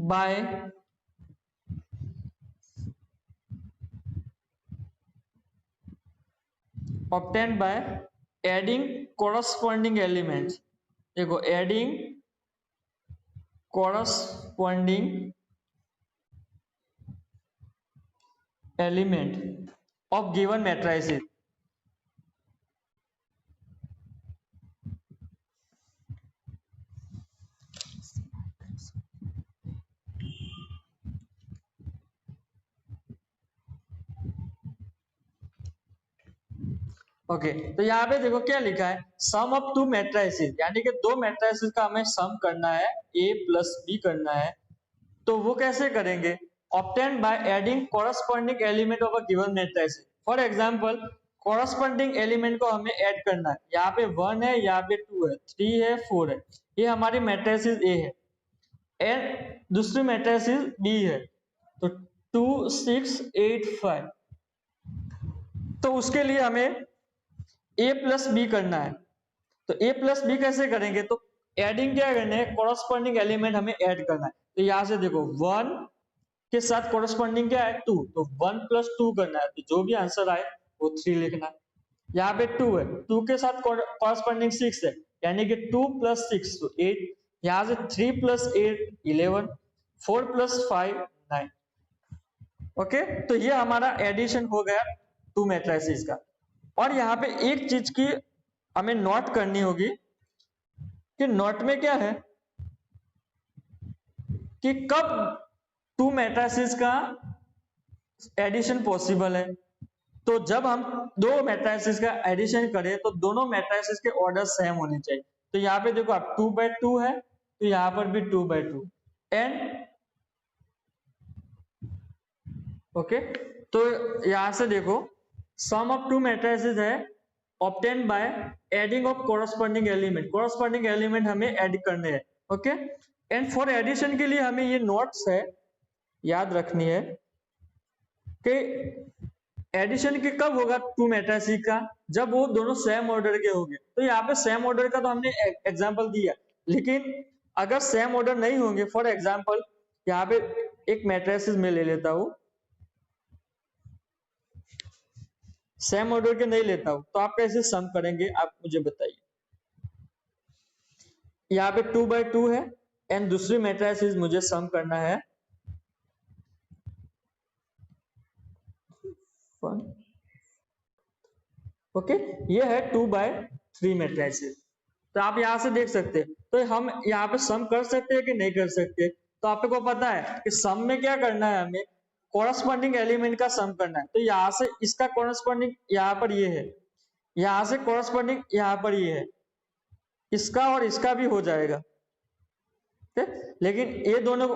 by adding corresponding elements। देखो adding corresponding element of given matrices। Okay तो यहाँ पे देखो क्या लिखा है, सम ऑफ 2 मैट्रिसेस, यानी कि 2 मैट्रिसेस का हमें सम करना है, a प्लस b करना है। तो वो कैसे करेंगे, obtain by adding corresponding element of a given matrix. For example corresponding element को हमें ऐड करना है, यहाँ पे 1 है, यहाँ पे 2 है, 3 है, 4 है, ये हमारी मैट्रिसेस a है, एंड दूसरी मैट्रिसेस b है, तो 2 6 8 5। तो उसके लिए हमें a प्लस बी करना है। तो a प्लस बी कैसे करेंगे, तो एडिंग क्या करना है, कॉरस्पॉन्डिंग एलिमेंट हमें ऐड करना है। तो यहां से देखो 1 के साथ कॉरस्पॉन्डिंग क्या है 2, तो 1 प्लस 2 करना है, तो जो भी आंसर आए वो 3 लिखना है। यहाँ पे 2 है, 2 के साथ कॉरस्पॉन्डिंग 6 है, यानी कि 2 प्लस 6 तो 8, यहाँ से 3 प्लस 8 11, 4 प्लस 5 9। ओके तो ये हमारा एडिशन हो गया 2 मैट्रिसेस का। और यहाँ पे एक चीज की हमें नोट करनी होगी कि नोट में क्या है कि कब 2 मैट्रिसेस का एडिशन पॉसिबल है। तो जब हम 2 मैट्रिसेस का एडिशन करें तो दोनों मैट्रिसेस के ऑर्डर सेम होने चाहिए। तो यहाँ पे देखो आप 2/2 है, तो यहाँ पर भी 2/2 एंड ओके तो यहां से देखो सम ऑफ 2 मैट्रिसेस है obtain by adding of corresponding element, corresponding element हमें ऐड करने हैं। ओके एंड फॉर एडिशन के लिए हमें ये नोट्स है याद रखनी है कि एडिशन के कब होगा 2 मैट्रिसेस का, जब वो दोनों सेम ऑर्डर के होंगे। तो यहाँ पे सेम ऑर्डर का तो हमने एग्जांपल दिया, लेकिन अगर सेम ऑर्डर नहीं होंगे, फॉर एग्जांपल यहाँ पे एक मैट्रिसेस में ले लेता हूं, सेम ऑर्डर के नहीं लेता हूं, तो आप कैसे सम करेंगे आप मुझे बताइए। यहाँ पे 2/2 है एंड दूसरी मैट्रिसेस मुझे सम करना है 1। ओके ये है 2/3 मैट्रिसेस। तो आप यहां से देख सकते हैं, तो हम यहाँ पे सम कर सकते हैं कि नहीं कर सकते। तो आपको पता है कि सम में क्या करना है, हमें कॉरस्पॉन्डिंग एलिमेंट का सम करना है। तो यहाँ से इसका कॉरस्पॉन्डिंग यहाँ पर ये है, यहाँ से कॉरस्पॉन्डिंग यहाँ पर ये है, इसका और इसका भी हो जाएगा, लेकिन ये दोनों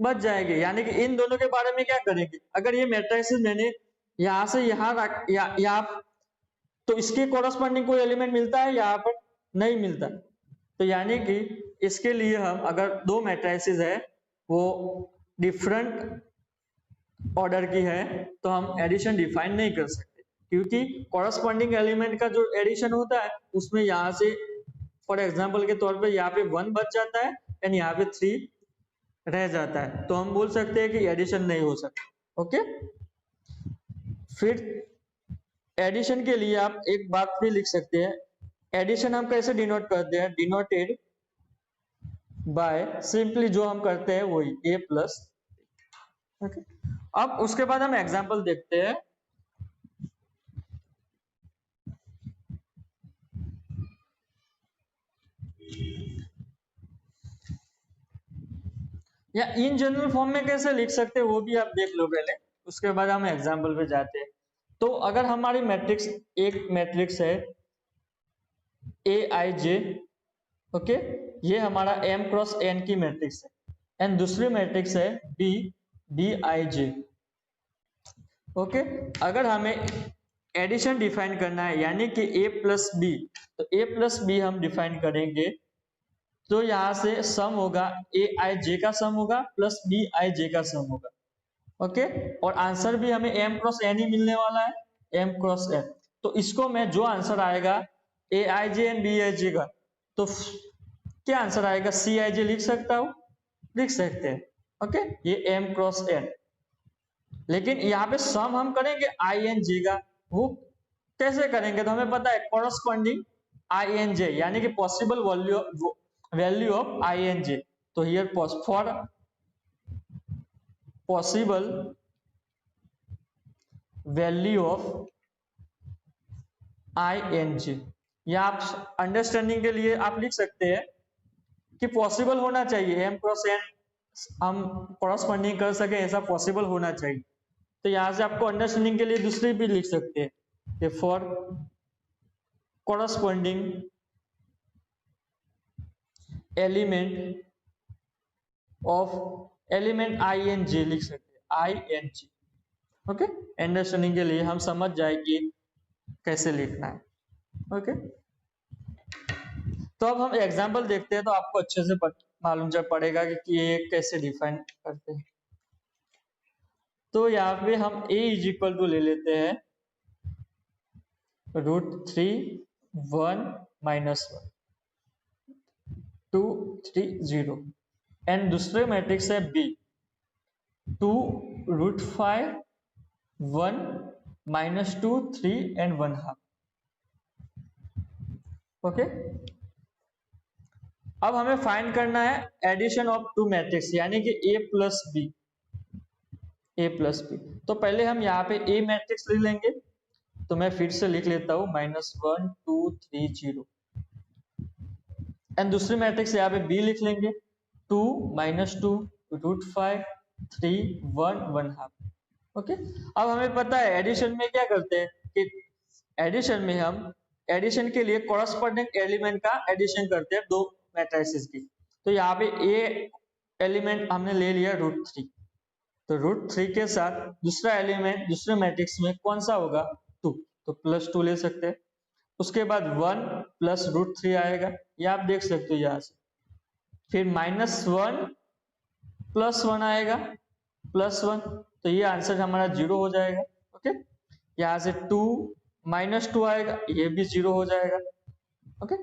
बच जाएंगे, यानी कि इन दोनों के बारे में क्या करेंगे, अगर ये मैट्रिसेस मैंने यहाँ से यहाँ रख यहाँ, तो इसके कॉरस्पॉन्डिंग कोई एलिमेंट मिलता है यहाँ पर, नहीं मिलता। तो यानी कि इसके लिए हम अगर 2 मैट्रिसेस है वो डिफरेंट ऑर्डर की है तो हम एडिशन डिफाइन नहीं कर सकते, क्योंकि कॉरस्पॉन्डिंग एलिमेंट का जो एडिशन होता है उसमें यहाँ से फॉर एग्जांपल के तौर पे यहाँ पे 1 बच जाता है एंड यहाँ पे 3 रह जाता है, तो हम बोल सकते हैं कि एडिशन नहीं हो सकता। ओके, फिर एडिशन के लिए आप एक बात भी लिख सकते हैं, एडिशन हम कैसे डिनोट करते हैं, डिनोटेड बाय सिंपली जो हम करते हैं वही a प्लस। ओके, अब उसके बाद हम एग्जांपल देखते हैं। या इन जनरल फॉर्म में कैसे लिख सकते हैं वो भी आप देख लो पहले, उसके बाद हम एग्जांपल पे जाते हैं। तो अगर हमारी मैट्रिक्स एक मैट्रिक्स है ए आई जे, ओके, ये हमारा m क्रॉस n की मैट्रिक्स है एंड दूसरी मैट्रिक्स है b b आई जे। ओके, अगर हमें एडिशन डिफाइन करना है यानी कि a प्लस बी, तो a प्लस बी हम डिफाइन करेंगे, तो यहाँ से सम होगा ए आई जे का सम होगा प्लस बी आई जे का सम होगा। ओके, और आंसर भी हमें m क्रॉस n ही मिलने वाला है, m क्रॉस n। तो इसको मैं जो आंसर आएगा ए i J and B I जे का, तो क्या आंसर आएगा, सी आई जे लिख सकता हूँ, लिख सकते हैं। ओके, ये m क्रॉस n, लेकिन यहाँ पे सम हम करेंगे आई एन जे का, वो कैसे करेंगे, तो हमें पता है कॉरस्पॉन्डिंग आई एन जे यानी कि possible value of i N j. तो here for possible value of i N j, या आप अंडरस्टैंडिंग के लिए आप लिख सकते हैं कि पॉसिबल होना चाहिए m क्रॉस n हम कॉरस्पॉन्डिंग कर सके, ऐसा पॉसिबल होना चाहिए। तो यहां से आपको अंडरस्टैंडिंग के लिए दूसरी भी लिख सकते हैं कि for corresponding element of element I N J लिख सकते हैं, I N G. Okay, understanding के लिए हम समझ जाए कि कैसे लिखना है। ओके, तो अब हम एग्जांपल देखते हैं तो आपको अच्छे से मालूम चल पड़ेगा कि ये कैसे डिफाइन करते हैं। तो यहाँ पे हम a इज इक्वल टू ले लेते हैं √3 1 -1 2 3 0 एंड दूसरे मैट्रिक्स है b 2 √5 1 -2 3 एंड 1/2। ओके, अब हमें फाइंड करना है एडिशन ऑफ टू मैट्रिक्स यानी कि a plus b, a plus b. तो पहले हम यहाँ पे a मैट्रिक्स ले लेंगे, तो मैं फिर से लिख लेता हूँ -1 2 3 0 एंड दूसरी मैट्रिक्स यहाँ पे b लिख लेंगे 2 -2 √5 3 1 1/2। ओके, अब हमें पता है एडिशन में क्या करते हैं कि एडिशन में हम एडिशन के लिए कॉरस्पॉन्डिंग एलिमेंट का एडिशन करते हैं दो मैट्रिसेस की। तो यहाँ पे a एलिमेंट हमने ले लिया √3, तो √3 के साथ दूसरा एलिमेंट दूसरे मैट्रिक्स में कौन सा होगा 2, तो +2 ले सकते हैं। उसके बाद 1 प्लस √3 आएगा, ये आप देख सकते हो यहाँ से। फिर -1 प्लस 1 आएगा +1, तो ये आंसर हमारा 0 हो जाएगा। ओके, यहाँ से 2 -2 आएगा, ये भी 0 हो जाएगा। ओके,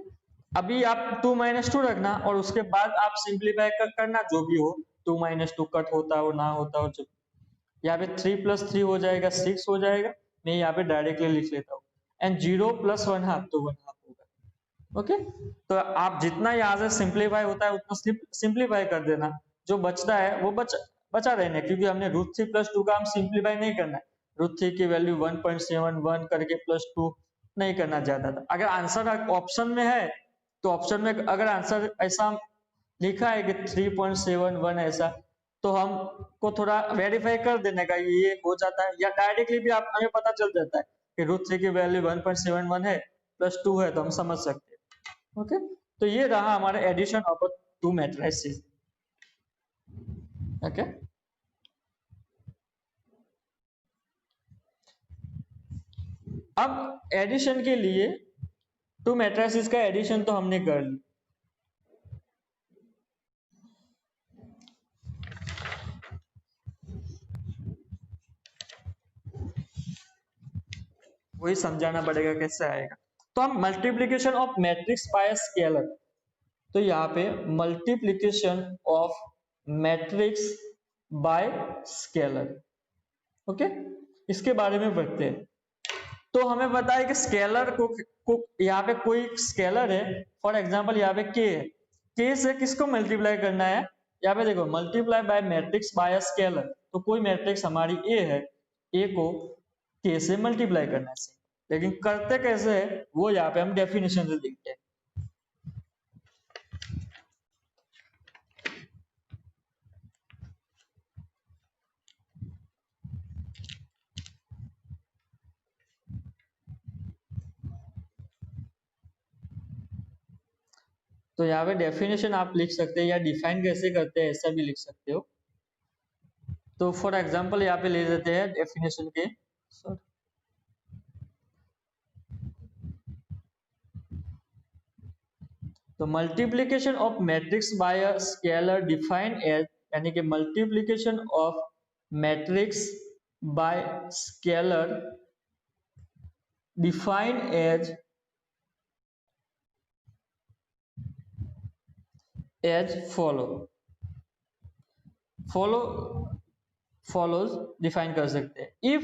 अभी आप 2 -2 रखना और उसके बाद आप सिंप्लीफाई करना, जो भी हो 2 -2 कट होता हो ना होता हो, जो यहाँ पे 3 + 3 हो जाएगा 6 हो जाएगा। मैं यहाँ पे डायरेक्टली लिख लेता हूँ एंड 0 + 1/2 तो 1/2 होगा। ओके, तो आप जितना यहाँ से सिंप्लीफाई होता है उतना सिंप्लीफाई कर देना, जो बचता है वो बचा रहना, क्योंकि हमने √3 + 2 का हम सिंप्लीफाई नहीं करना है। √3 की वैल्यू 1.71 करके +2 नहीं करना चाहता था। अगर आंसर ऑप्शन में है तो ऑप्शन में अगर आंसर ऐसा लिखा है कि 3.71 ऐसा, तो हमको थोड़ा वेरीफाई कर देने का ये हो जाता है, या डायरेक्टली भी आप हमें पता चल जाता है कि √3 की वैल्यू 1.71 है +2 है, तो हम समझ सकते हैं। ओके, तो ये रहा हमारा addition of two matrices. Okay, अब एडिशन के लिए टू मैट्रिसेस का एडिशन तो हमने कर ली। वही समझाना पड़ेगा कैसे आएगा। तो हम multiplication of matrix by scalar, तो यहाँ पे multiplication of matrix by scalar, okay, इसके बारे में पढ़ते हैं। तो हमें पता है कि स्केलर को यहाँ पे कोई स्केलर है, फॉर एग्जांपल यहाँ पे के है, के से किसको मल्टीप्लाई करना है, यहाँ पे देखो multiply by matrix by scalar, तो कोई मैट्रिक्स हमारी ए है, ए को के से मल्टीप्लाई करना है, लेकिन करते कैसे है वो यहाँ पे हम डेफिनेशन से देखते हैं। तो यहाँ पे डेफिनेशन आप लिख सकते हैं या डिफाइन कैसे करते हैं ऐसा भी लिख सकते हो। तो फॉर एग्जांपल यहाँ पे ले लेते हैं डेफिनेशन के, तो multiplication of matrix by a scalar define as, यानी कि multiplication of matrix by scalar define as follows define कर सकते हैं। इफ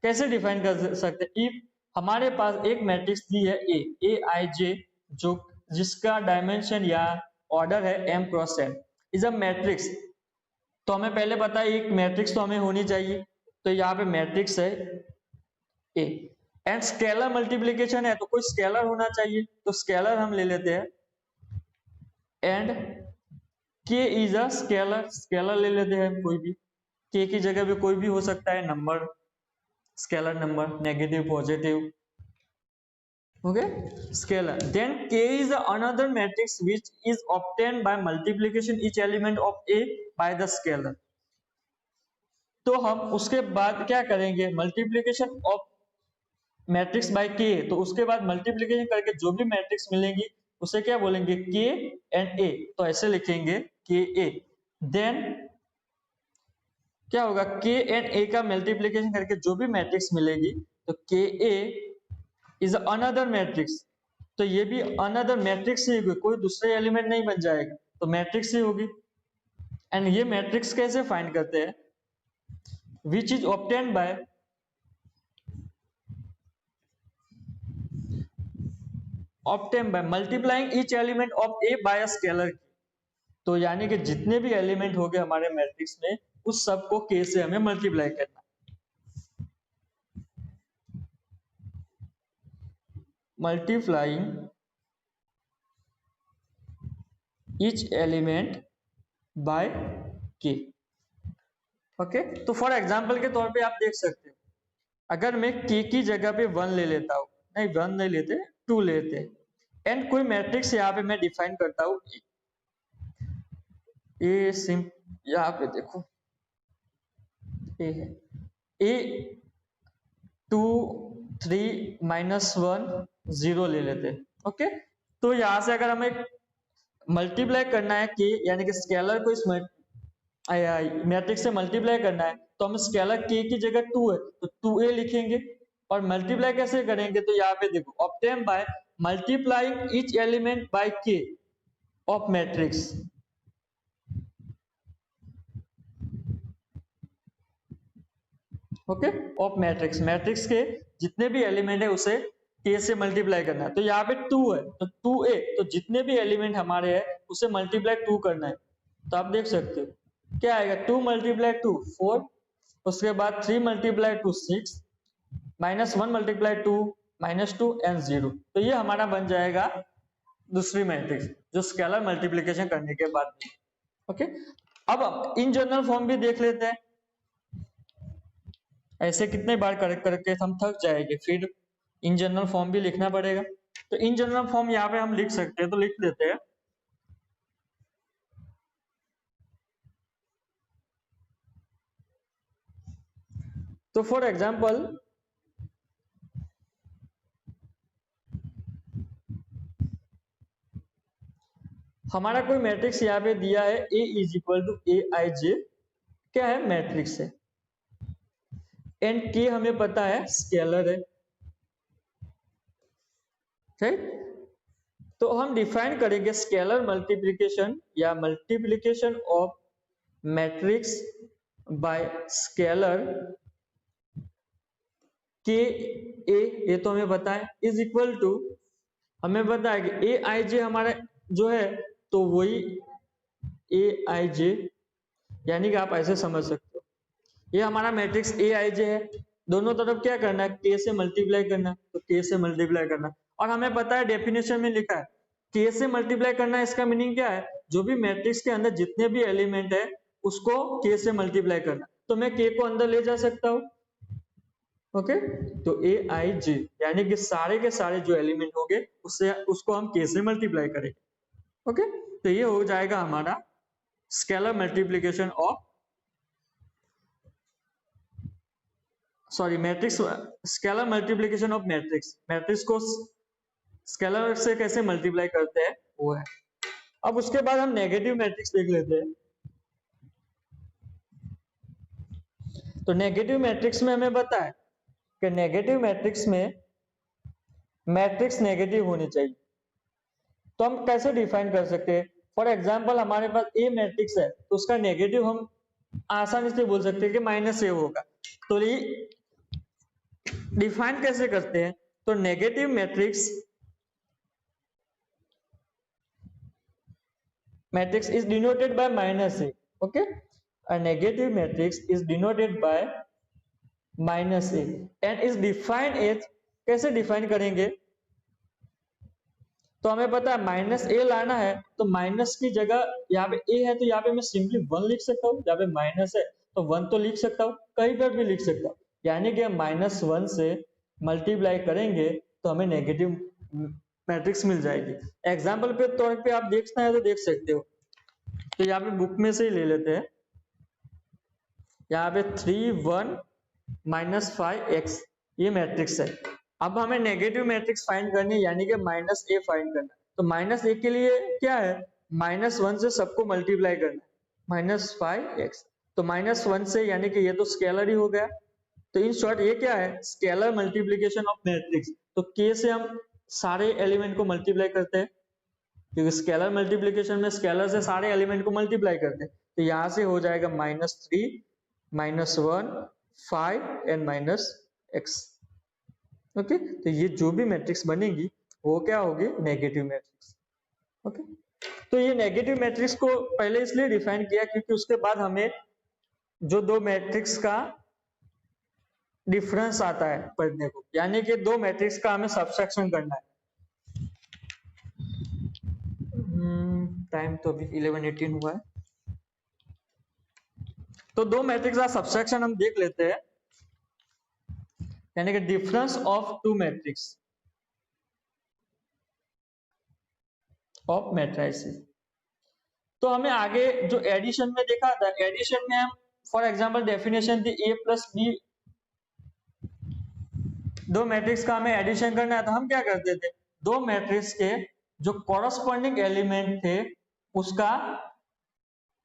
कैसे डिफाइन कर सकते हैं, इफ हमारे पास एक मैट्रिक्स दी है ए आई जे, जो जिसका डायमेंशन या ऑर्डर है m cross n, is a matrix. तो हमें पहले पता है एक मैट्रिक्स तो हमें होनी चाहिए, तो यहाँ पे मैट्रिक्स है ए, एंड स्केलर मल्टीप्लीकेशन है तो कोई स्केलर होना चाहिए, तो स्केलर हम ले लेते हैं, एंड के इज अ स्केलर, स्केलर ले लेते हैं कोई भी, के की जगह पे कोई भी हो सकता है number, scalar number, negative positive, okay, scalar. Then k is another matrix which is obtained by multiplication each element of a by the scalar। तो हम उसके बाद क्या करेंगे, multiplication of matrix bye k, तो उसके बाद मल्टीप्लीकेशन करके जो भी मैट्रिक्स मिलेंगी उसे क्या बोलेंगे, k एंड a, तो ऐसे लिखेंगे k a। देन क्या होगा, k एंड a का मल्टीप्लीकेशन करके जो भी मैट्रिक्स मिलेगी तो k a is another matrix, तो ये भी अनदर मैट्रिक्स ही होगी, कोई दूसरे एलिमेंट नहीं बन जाएगा, तो मैट्रिक्स ही होगी। एंड ये मैट्रिक्स कैसे फाइंड करते हैं, which is obtained by multiplying each element of A by a scalar. तो यानी कि जितने भी एलिमेंट हो गए हमारे मैट्रिक्स में उस सब को k से हमें मल्टीप्लाई करना, multiplying each element by k, okay. तो फॉर एग्जांपल के तौर पे आप देख सकते हो, अगर मैं k की जगह पे 1 ले लेता हूं, नहीं 1 नहीं लेते 2 लेते हैं, एंड कोई मैट्रिक्स यहाँ पे मैं डिफाइन करता हूं ए, यहाँ पे देखो ए है, ए 2 3 -1 0 ले लेते हैं, ओके। तो यहां से अगर हमें मल्टीप्लाई करना है k, यानी कि स्केलर को इस मैट्रिक्स से मल्टीप्लाई करना है, तो हम स्केलर k की जगह 2 है तो 2a लिखेंगे, और मल्टीप्लाई कैसे करेंगे, तो यहाँ पे देखो obtain bye multiplying each element by k of matrix, okay, of matrix, matrix के जितने भी एलिमेंट है उसे k से मल्टीप्लाई करना है। तो यहाँ पे 2 है तो 2a, तो जितने भी एलिमेंट हमारे हैं उसे मल्टीप्लाई 2 करना है, तो आप देख सकते हो क्या आएगा, 2 × 2 4, उसके बाद 3 × 2 6, -1 × 2 -2 एंड 0, तो ये हमारा बन जाएगा दूसरी मैट्रिक्स जो स्केलर मल्टीप्लिकेशन करने के बाद, ओके। अब इन जनरल फॉर्म भी देख लेते हैं, ऐसे कितने बार करके हम थक जाएंगे, फिर इन जनरल फॉर्म भी लिखना पड़ेगा। तो इन जनरल फॉर्म यहाँ पे हम लिख सकते हैं, तो लिख देते हैं, तो फॉर एग्जांपल हमारा कोई मैट्रिक्स यहाँ पे दिया है A = Aij, क्या है, मैट्रिक्स है, एंड k हमें पता है स्केलर है, राइट। तो हम डिफाइन करेंगे स्केलर मल्टीप्लिकेशन या multiplication of matrix by scalar के ए, ये तो हमें पता है, इज इक्वल टू, हमें पता है कि ए आई जे हमारा जो है, तो वही ए आई जे, यानी कि आप ऐसे समझ सकते हो, ये हमारा मैट्रिक्स ए आई जे है, दोनों तरफ क्या करना है, के से मल्टीप्लाई करना, तो के से मल्टीप्लाई करना। और हमें पता है डेफिनेशन में लिखा है के से मल्टीप्लाई करना, इसका मीनिंग क्या है, जो भी मैट्रिक्स के अंदर जितने भी एलिमेंट है उसको के से मल्टीप्लाई करना, तो मैं के को अंदर ले जा सकता हूँ। ओके, तो ए आई जे यानी कि सारे के सारे जो एलिमेंट होंगे उससे उसको हम के से मल्टीप्लाई करेंगे। ओके, तो ये हो जाएगा हमारा scalar multiplication of, sorry matrix, scalar multiplication of matrix, matrix को स्केलर से कैसे मल्टीप्लाई करते हैं वो है। अब उसके बाद हम नेगेटिव मैट्रिक्स देख लेते हैं। तो नेगेटिव मैट्रिक्स में हमें पता है कि नेगेटिव मैट्रिक्स में मैट्रिक्स नेगेटिव होनी चाहिए। तो हम कैसे डिफाइन कर सकते हैं, फॉर एग्जांपल हमारे पास ए मैट्रिक्स है तो उसका नेगेटिव हम आसानी से बोल सकते हैं कि माइनस ए होगा। तो ये डिफाइन कैसे करते हैं, तो negative matrix is denoted by minus a, okay, a negative matrix is denoted by minus a and is defined as, कैसे डिफाइन करेंगे, तो हमें पता है माइनस ए लाना है, तो माइनस की जगह यहाँ पे ए है तो यहाँ पे मैं सिंपली 1 लिख सकता हूँ, यहाँ पे माइनस है तो 1 तो लिख सकता हूँ, कहीं पर भी लिख सकता हूँ, यानी कि हम -1 से मल्टीप्लाई करेंगे तो हमें नेगेटिव मैट्रिक्स मिल जाएगी। एग्जाम्पल पे तौर पे आप देखना है तो देख सकते हो, तो यहाँ पे बुक में से ही ले लेते हैं, यहाँ पे 3 1 -5x ये मैट्रिक्स है। अब हमें नेगेटिव मैट्रिक्स फाइंड करनी है, यानी कि माइनस ए फाइंड करना है। तो माइनस ए के लिए क्या है, -1 से सबको मल्टीप्लाई करना है, -5x, तो -1 से, यानी कि ये तो स्केलर ही हो गया। तो इन शॉर्ट ये क्या है, स्केलर मल्टीप्लिकेशन ऑफ मैट्रिक्स। तो के से हम सारे एलिमेंट को मल्टीप्लाई करते हैं, क्योंकि स्केलर मल्टीप्लिकेशन में स्केलर से सारे एलिमेंट को मल्टीप्लाई करते हैं। तो यहां से हो जाएगा -3 -1 5 एंड -x। ओके, तो ये जो भी मैट्रिक्स बनेगी वो क्या होगी, नेगेटिव मैट्रिक्स। ओके, तो ये नेगेटिव मैट्रिक्स को पहले इसलिए डिफाइन किया क्योंकि उसके बाद हमें जो दो मैट्रिक्स का डिफरेंस आता है पढ़ने को, यानी कि दो मैट्रिक्स का हमें सब्सट्रैक्शन करना है। टाइम तो अभी 11:18 हुआ है, तो दो मैट्रिक्स का सब्सट्रैक्शन हम देख लेते हैं, यानी कि difference of two matrix of matrices. तो हमें आगे जो एडिशन में देखा था, एडिशन में हम फॉर एग्जांपल डेफिनेशन थी a प्लस बी, दो मैट्रिक्स का हमें एडिशन करना है तो हम क्या करते थे, दो मैट्रिक्स के जो कॉरस्पॉन्डिंग एलिमेंट थे उसका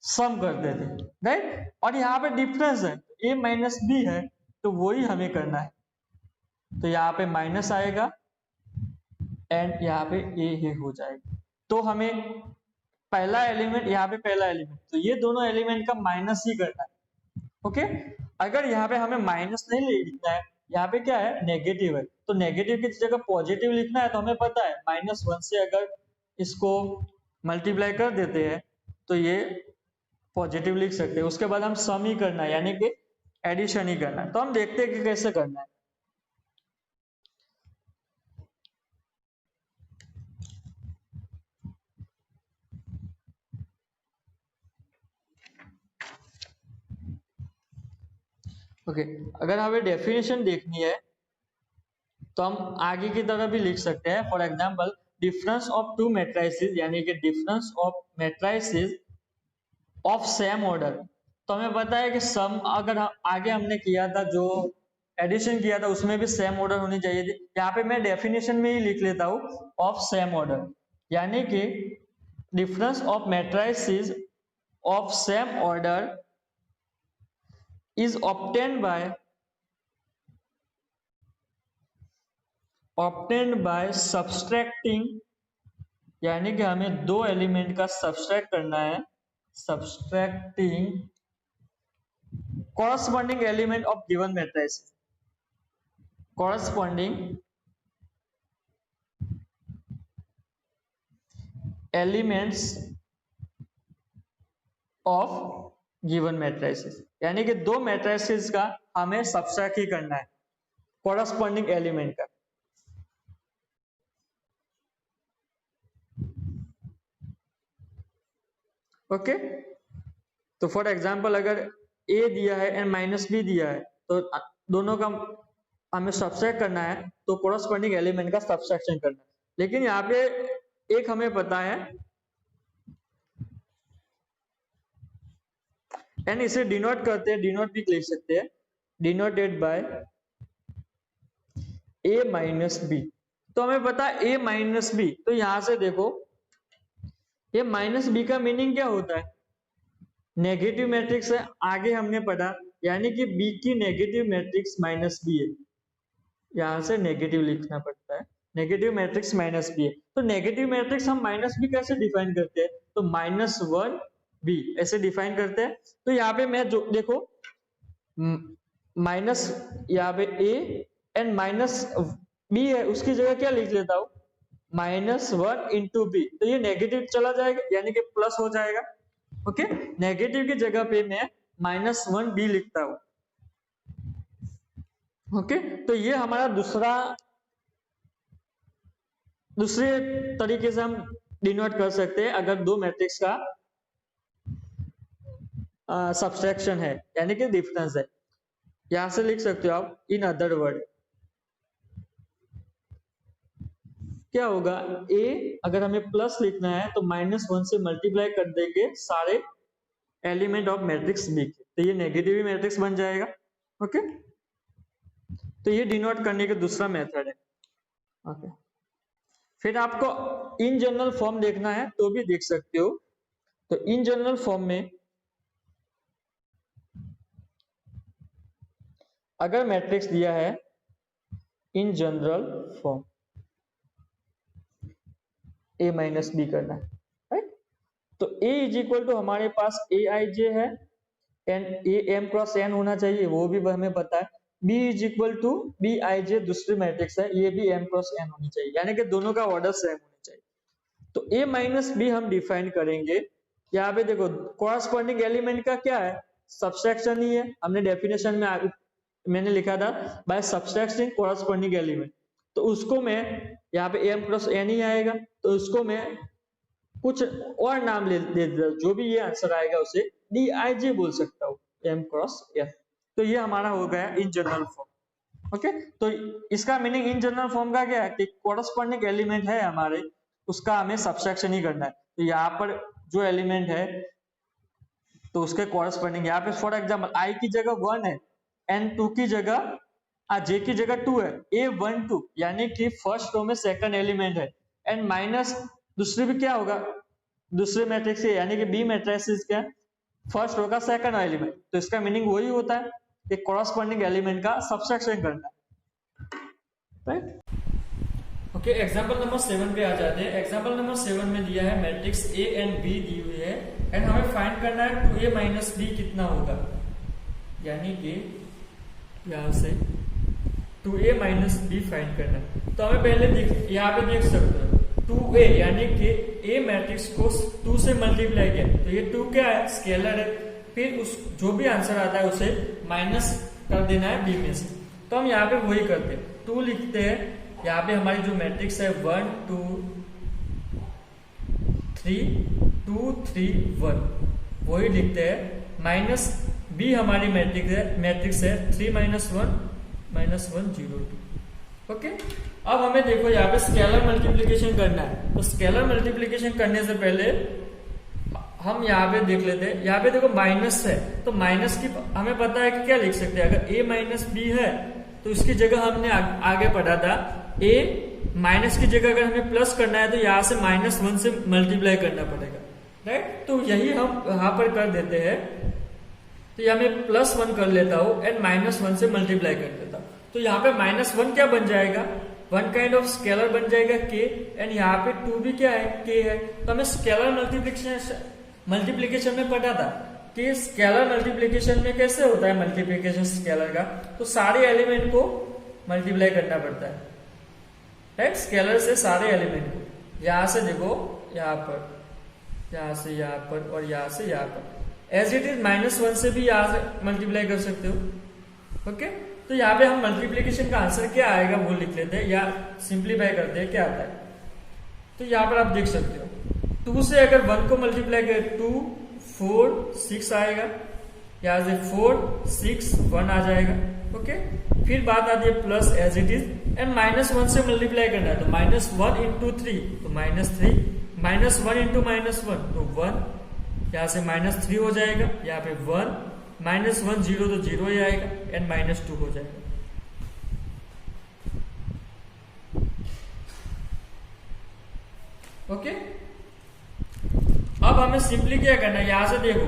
सम करते थे, राइट। और यहाँ पे डिफरेंस है, a माइनस बी है, तो वही हमें करना है। तो यहाँ पे माइनस आएगा एंड यहाँ पे ए ही हो जाएगा। तो हमें पहला एलिमेंट, यहाँ पे पहला एलिमेंट, तो ये दोनों एलिमेंट का माइनस ही करना है। ओके, अगर यहाँ पे हमें माइनस नहीं लिखना है, यहाँ पे क्या है, नेगेटिव है, तो नेगेटिव की जगह पॉजिटिव लिखना है, तो हमें पता है -1 से अगर इसको मल्टीप्लाई कर देते हैं तो ये पॉजिटिव लिख सकते हैं। उसके बाद हम सम ही करना है, यानी कि एडिशन ही करना है। तो हम देखते हैं कि कैसे करना है। ओके, अगर हमें डेफिनेशन देखनी है तो हम आगे की तरह भी लिख सकते हैं। For example difference of two matrices, यानी कि difference of matrices of same order. तो हमें पता है कि सम, अगर आगे हमने किया था जो एडिशन किया था उसमें भी सेम ऑर्डर होनी चाहिए थी। यहाँ पे मैं डेफिनेशन में ही लिख लेता हूँ ऑफ सेम ऑर्डर, यानी कि difference of matrices of same order is obtained by obtained by subtracting, यानी कि हमें दो एलिमेंट का सब्सट्रैक्ट करना है, subtracting corresponding element of given matrix, corresponding elements of given matrices, यानी कि दो मैट्रिसेस का हमें सब्सट्रैक्ट ही करना है corresponding element का। ओके तो फॉर एग्जांपल अगर a दिया है एंड माइनस b दिया है तो दोनों का हमें सब्सट्रैक्ट करना है, तो कोरस्पॉन्डिंग एलिमेंट का सब्सट्रैक्शन करना है। लेकिन यहाँ पे एक हमें पता है एंड इसे डिनोट करते हैं, डिनोट भी लिख सकते हैं, denoted by a minus b. तो हमें पता है a माइनस बी, तो यहां से देखो a माइनस बी का मीनिंग क्या होता है, नेगेटिव मैट्रिक्स है, आगे हमने पढ़ा, यानी कि b की नेगेटिव मैट्रिक्स माइनस बी है, यहां से नेगेटिव लिखना पड़ता है, नेगेटिव मैट्रिक्स माइनस बी है। तो नेगेटिव मैट्रिक्स हम माइनस बी कैसे डिफाइन करते हैं, तो माइनस वन बी ऐसे डिफाइन करते हैं। तो यहाँ पे मैं जो देखो माइनस यहाँ पे a एंड माइनस बी है, उसकी जगह क्या लिख लेता हूँ, माइनस वन इंटू बी, तो ये नेगेटिव चला जाएगा यानी कि प्लस हो जाएगा। ओके नेगेटिव की जगह पे मैं माइनस वन बी लिखता हूं। ओके तो ये हमारा दूसरे तरीके से हम डिनोट कर सकते हैं अगर दो मैट्रिक्स का सब्सट्रैक्शन है, यानी कि डिफरेंस है। यहां से लिख सकते हो आप इन अदर वर्ड क्या होगा, a अगर हमें प्लस लिखना है तो माइनस वन से मल्टीप्लाई कर देंगे सारे एलिमेंट ऑफ मैट्रिक्स बी के, तो ये नेगेटिव मैट्रिक्स बन जाएगा। ओके तो ये डिनोट करने का दूसरा मेथड है। ओके फिर आपको इन जनरल फॉर्म देखना है तो भी देख सकते हो। तो इन जनरल फॉर्म में अगर मैट्रिक्स दिया है in general form a minus b करना है, राइट, तो a इज इक्वल टू हमारे पास a i j है and a m cross n होना चाहिए, वो भी हमें पता है। b is equal to b i j दूसरी मैट्रिक्स है, ये भी m क्रॉस n होनी चाहिए, यानी कि दोनों का ऑर्डर सेम होना चाहिए। तो a माइनस बी हम डिफाइन करेंगे। यहाँ पे देखो कॉरस्पॉन्डिंग एलिमेंट का क्या है, सब्सट्रैक्शन ही है, हमने डेफिनेशन में मैंने लिखा था बाय सब्सट्रैक्टिंग कॉरस्पॉन्डिंग एलिमेंट, तो उसको मैं यहाँ पे m क्रॉस n ही आएगा, तो उसको मैं कुछ और नाम दे देता हूँ, जो भी ये आंसर आएगा उसे dij बोल सकता हूँ, m क्रॉस n। तो ये हमारा हो गया इन जनरल फॉर्म। ओके तो इसका मीनिंग इन जनरल फॉर्म का क्या है कि कॉरस्पॉन्डिंग एलिमेंट है हमारे, उसका हमें सब्सट्रैक्शन ही करना है। तो यहाँ पर जो एलिमेंट है तो उसके कॉरस्पॉन्डिंग, यहाँ पे फॉर एग्जाम्पल i की जगह 1 है एंड 2 की जगह j की जगह 2 है, a12 यानी कि फर्स्ट रो में सेकंड एलिमेंट है, एंड माइनस दूसरी भी क्या होगा, दूसरे मैट्रिक्स से यानी कि बी मैट्रिक्स का फर्स्ट रो का सेकंड एलिमेंट, तो इसका मीनिंग वही होता है कि कॉरस्पॉन्डिंग एलिमेंट का सब्सट्रैक्शन करना, राइट। ओके एग्जांपल नंबर 7 पे आ जाते हैं। एग्जांपल नंबर 7 में दिया है मैट्रिक्स a एंड b दी हुई है एंड हमें फाइंड करना है 2a माइनस b कितना होगा, यानी कि यहां से 2a माइनस बी फाइंड करना है। तो हमें पहले यहाँ पे देख सकते हो 2a यानी कि a मैट्रिक्स को 2 से मल्टीप्लाई किया, तो ये 2 क्या है, स्केलर है, फिर उस जो भी आंसर आता है उसे माइनस कर देना है b में से। तो हम यहाँ पे वही करते हैं, 2 लिखते हैं, यहाँ पे हमारी जो मैट्रिक्स है 1 2 3 2 3 1 वही लिखते हैं, माइनस b हमारी मैट्रिक्स है 3 माइनस 1 माइनस 1 0 2। ओके अब हमें देखो यहाँ पे स्केलर मल्टीप्लिकेशन करना है, तो स्केलर मल्टीप्लिकेशन करने से पहले हम यहाँ पे देख लेते हैं। यहाँ पे देखो माइनस है, तो माइनस की हमें पता है कि क्या लिख सकते हैं, अगर a माइनस बी है तो इसकी जगह हमने आगे पढ़ा था a माइनस की जगह अगर हमें प्लस करना है तो यहाँ से माइनस 1 से मल्टीप्लाई करना पड़ेगा, राइट। तो यही हम यहाँ पर कर देते हैं, तो यहाँ मैं प्लस 1 कर लेता हूँ एंड माइनस 1 से मल्टीप्लाई कर देता हूँ। तो यहाँ पे माइनस 1 क्या बन जाएगा, वन काइंड ऑफ स्केलर बन जाएगा के, एंड यहाँ पे 2 भी क्या है, के है। तो हमें स्केलर मल्टीप्लीकेशन में पढ़ा था कि स्केलर मल्टीप्लीकेशन में कैसे होता है मल्टीप्लीकेशन स्केलर का, तो सारे एलिमेंट को मल्टीप्लाई करना पड़ता है, राइट। स्केलर से सारे एलिमेंट को, यहां से देखो यहाँ पर, यहां से यहाँ पर और यहां से यहाँ पर, एज इट इज -1 से भी यहां से मल्टीप्लाई कर सकते हो। ओके, तो यहाँ पे हम मल्टीप्लीकेशन का आंसर क्या आएगा वो लिख लेते हैं या सिंप्लीफाई करते हैं क्या आता है। तो यहाँ पर आप देख सकते हो 2 से अगर 1 को मल्टीप्लाई करें 2 4 6 आएगा, यहाँ से 4 6 1 आ जाएगा। ओके, फिर बात आती है plus as it is, and -1 से मल्टीप्लाई करना है तो -1 इंटू 3 तो -3, -1 इंटू -1 तो 1, यहाँ से -3 हो जाएगा, यहाँ पे 1 -1 0 तो 0 ही आएगा, एंड -2 हो जाएगा। ओके, अब हमें सिंपली क्या करना है, यहां से देखो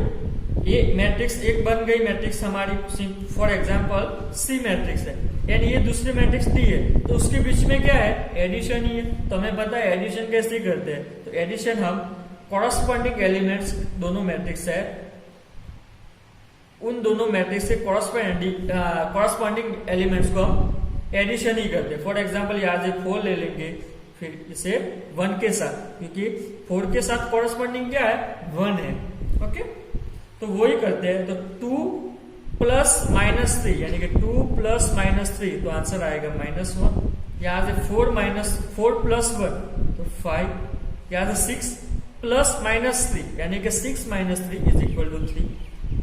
ये मैट्रिक्स एक बन गई, मैट्रिक्स हमारी फॉर एग्जांपल सी मैट्रिक्स है, एंड ये दूसरी मैट्रिक्स डी है, तो उसके बीच में क्या है, एडिशन ही है। तो हमें पता है एडिशन कैसे करते हैं, तो एडिशन हम कॉरस्पॉन्डिंग एलिमेंट्स दोनों मैट्रिक्स है, उन दोनों मैट्रिक्स से कॉरस्पॉन्डिंग एलिमेंट्स को हम एडिशन ही करते हैं। फॉर एग्जांपल यहाँ से 4 ले लेंगे, फिर इसे 1 के साथ, क्योंकि 4 के साथ कॉरस्पॉन्डिंग क्या है 1 है। ओके, तो वो ही करते हैं। तो 2 प्लस -3 यानी कि 2 प्लस -3 तो आंसर आएगा -1। यहाँ से 4 प्लस 1 तो 5, यहाँ से 6 प्लस -3 यानी कि 6 -3 इज इक्वल टू 3।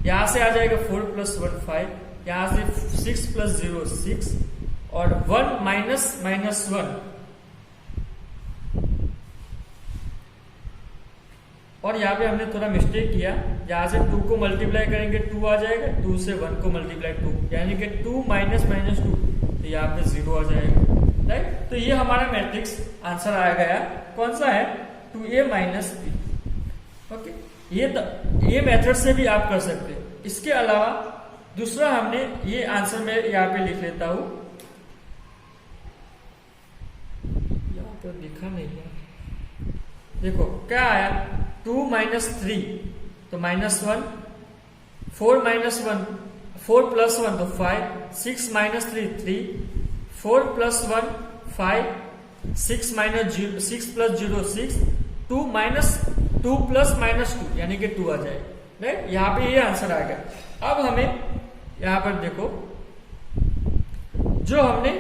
यहां से आ जाएगा 4 प्लस 1 5, यहां से 6 प्लस 0 6 और 1 -1, और यहाँ पे हमने थोड़ा मिस्टेक किया, यहाँ से 2 को मल्टीप्लाई करेंगे 2 आ जाएगा, 2 से 1 को मल्टीप्लाई 2 यानी कि 2 -2 तो यहाँ पे 0 आ जाएगा, राइट। तो ये हमारा मैट्रिक्स आंसर आ गया, कौन सा है 2a -b। ओके, ये मेथड से भी आप कर सकते हैं। इसके अलावा दूसरा हमने ये आंसर में यहाँ पे लिख लेता हूं, यहाँ पर लिखा नहीं है, देखो क्या आया 2 -3 तो -1, 4 -1 4 प्लस 1 तो 5, 6 -3 3, 4 प्लस 1 5, 6 प्लस 0 6, 2 प्लस -2 यानी कि 2 आ जाएगा, राइट। यहाँ पे ये आंसर आ गया। अब हमें यहाँ पर देखो, जो हमने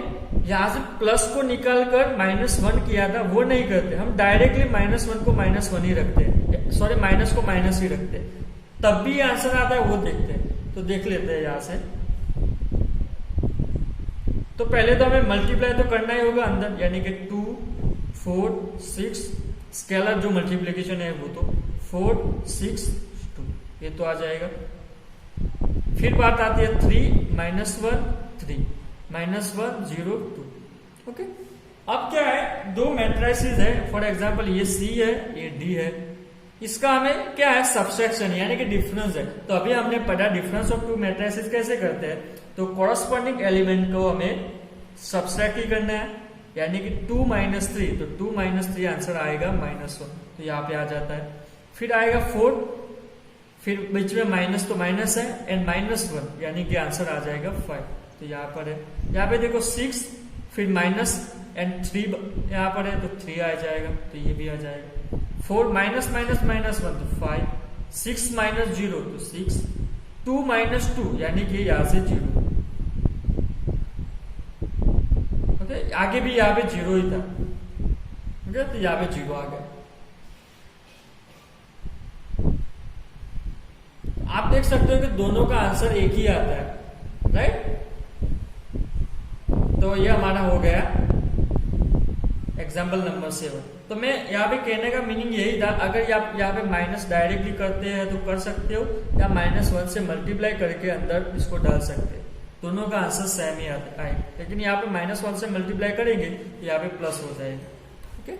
यहाँ से प्लस को निकालकर -1 किया था वो नहीं करते, हम डायरेक्टली -1 को -1 ही रखते हैं, सॉरी माइनस को माइनस ही रखते हैं, तब भी आंसर आता है वो देखते हैं। तो देख लेते हैं यहाँ से, तो पहले तो हमें मल्टीप्लाई तो करना ही होगा अंदर, यानी कि 2 4 6 स्केलर जो मल्टीप्लीकेशन है वो तो 4 6 2 ये तो आ जाएगा। फिर बात आती है 3 -1 3 -1 0 2। ओके, अब क्या है, दो मैट्रिसेस है, फॉर एग्जांपल ये C है ये D है, इसका हमें क्या है सब्सट्रैक्शन यानी कि डिफरेंस है। तो अभी हमने पढ़ा डिफरेंस ऑफ टू मैट्रिसेस कैसे करते हैं, तो कॉरस्पॉन्डिंग एलिमेंट को हमें सब्सट्रैक्ट ही करना है, यानी कि 2 -3 तो 2 -3 आंसर आएगा -1, तो यहाँ पे आ जाता है। फिर आएगा 4, फिर बीच में माइनस तो माइनस है एंड -1 यानी कि आंसर आ जाएगा 5, तो यहाँ पर है। यहाँ पे देखो 6 फिर माइनस एंड 3 यहाँ पर है तो 3 आ जाएगा, तो ये भी आ जाएगा। 4 -1 तो 5, 6 -0 तो 6, 2 -2 यानी कि यहाँ से 0। ओके, आगे भी यहाँ पे 0 ही था, ओके, तो यहाँ पे 0 आ गया। आप देख सकते हो कि दोनों का आंसर एक ही आता है, राइट। तो ये हमारा हो गया एग्जाम्पल नंबर 7। तो मैं यहाँ पे कहने का मीनिंग यही था, अगर आप यहाँ पे माइनस डायरेक्टली करते हैं तो कर सकते हो, या -1 से मल्टीप्लाई करके अंदर इसको डाल सकते हैं, दोनों का आंसर सेम ही आए। लेकिन यहाँ पे -1 से मल्टीप्लाई करेंगे तो यहाँ पे प्लस हो जाएगा। ओके।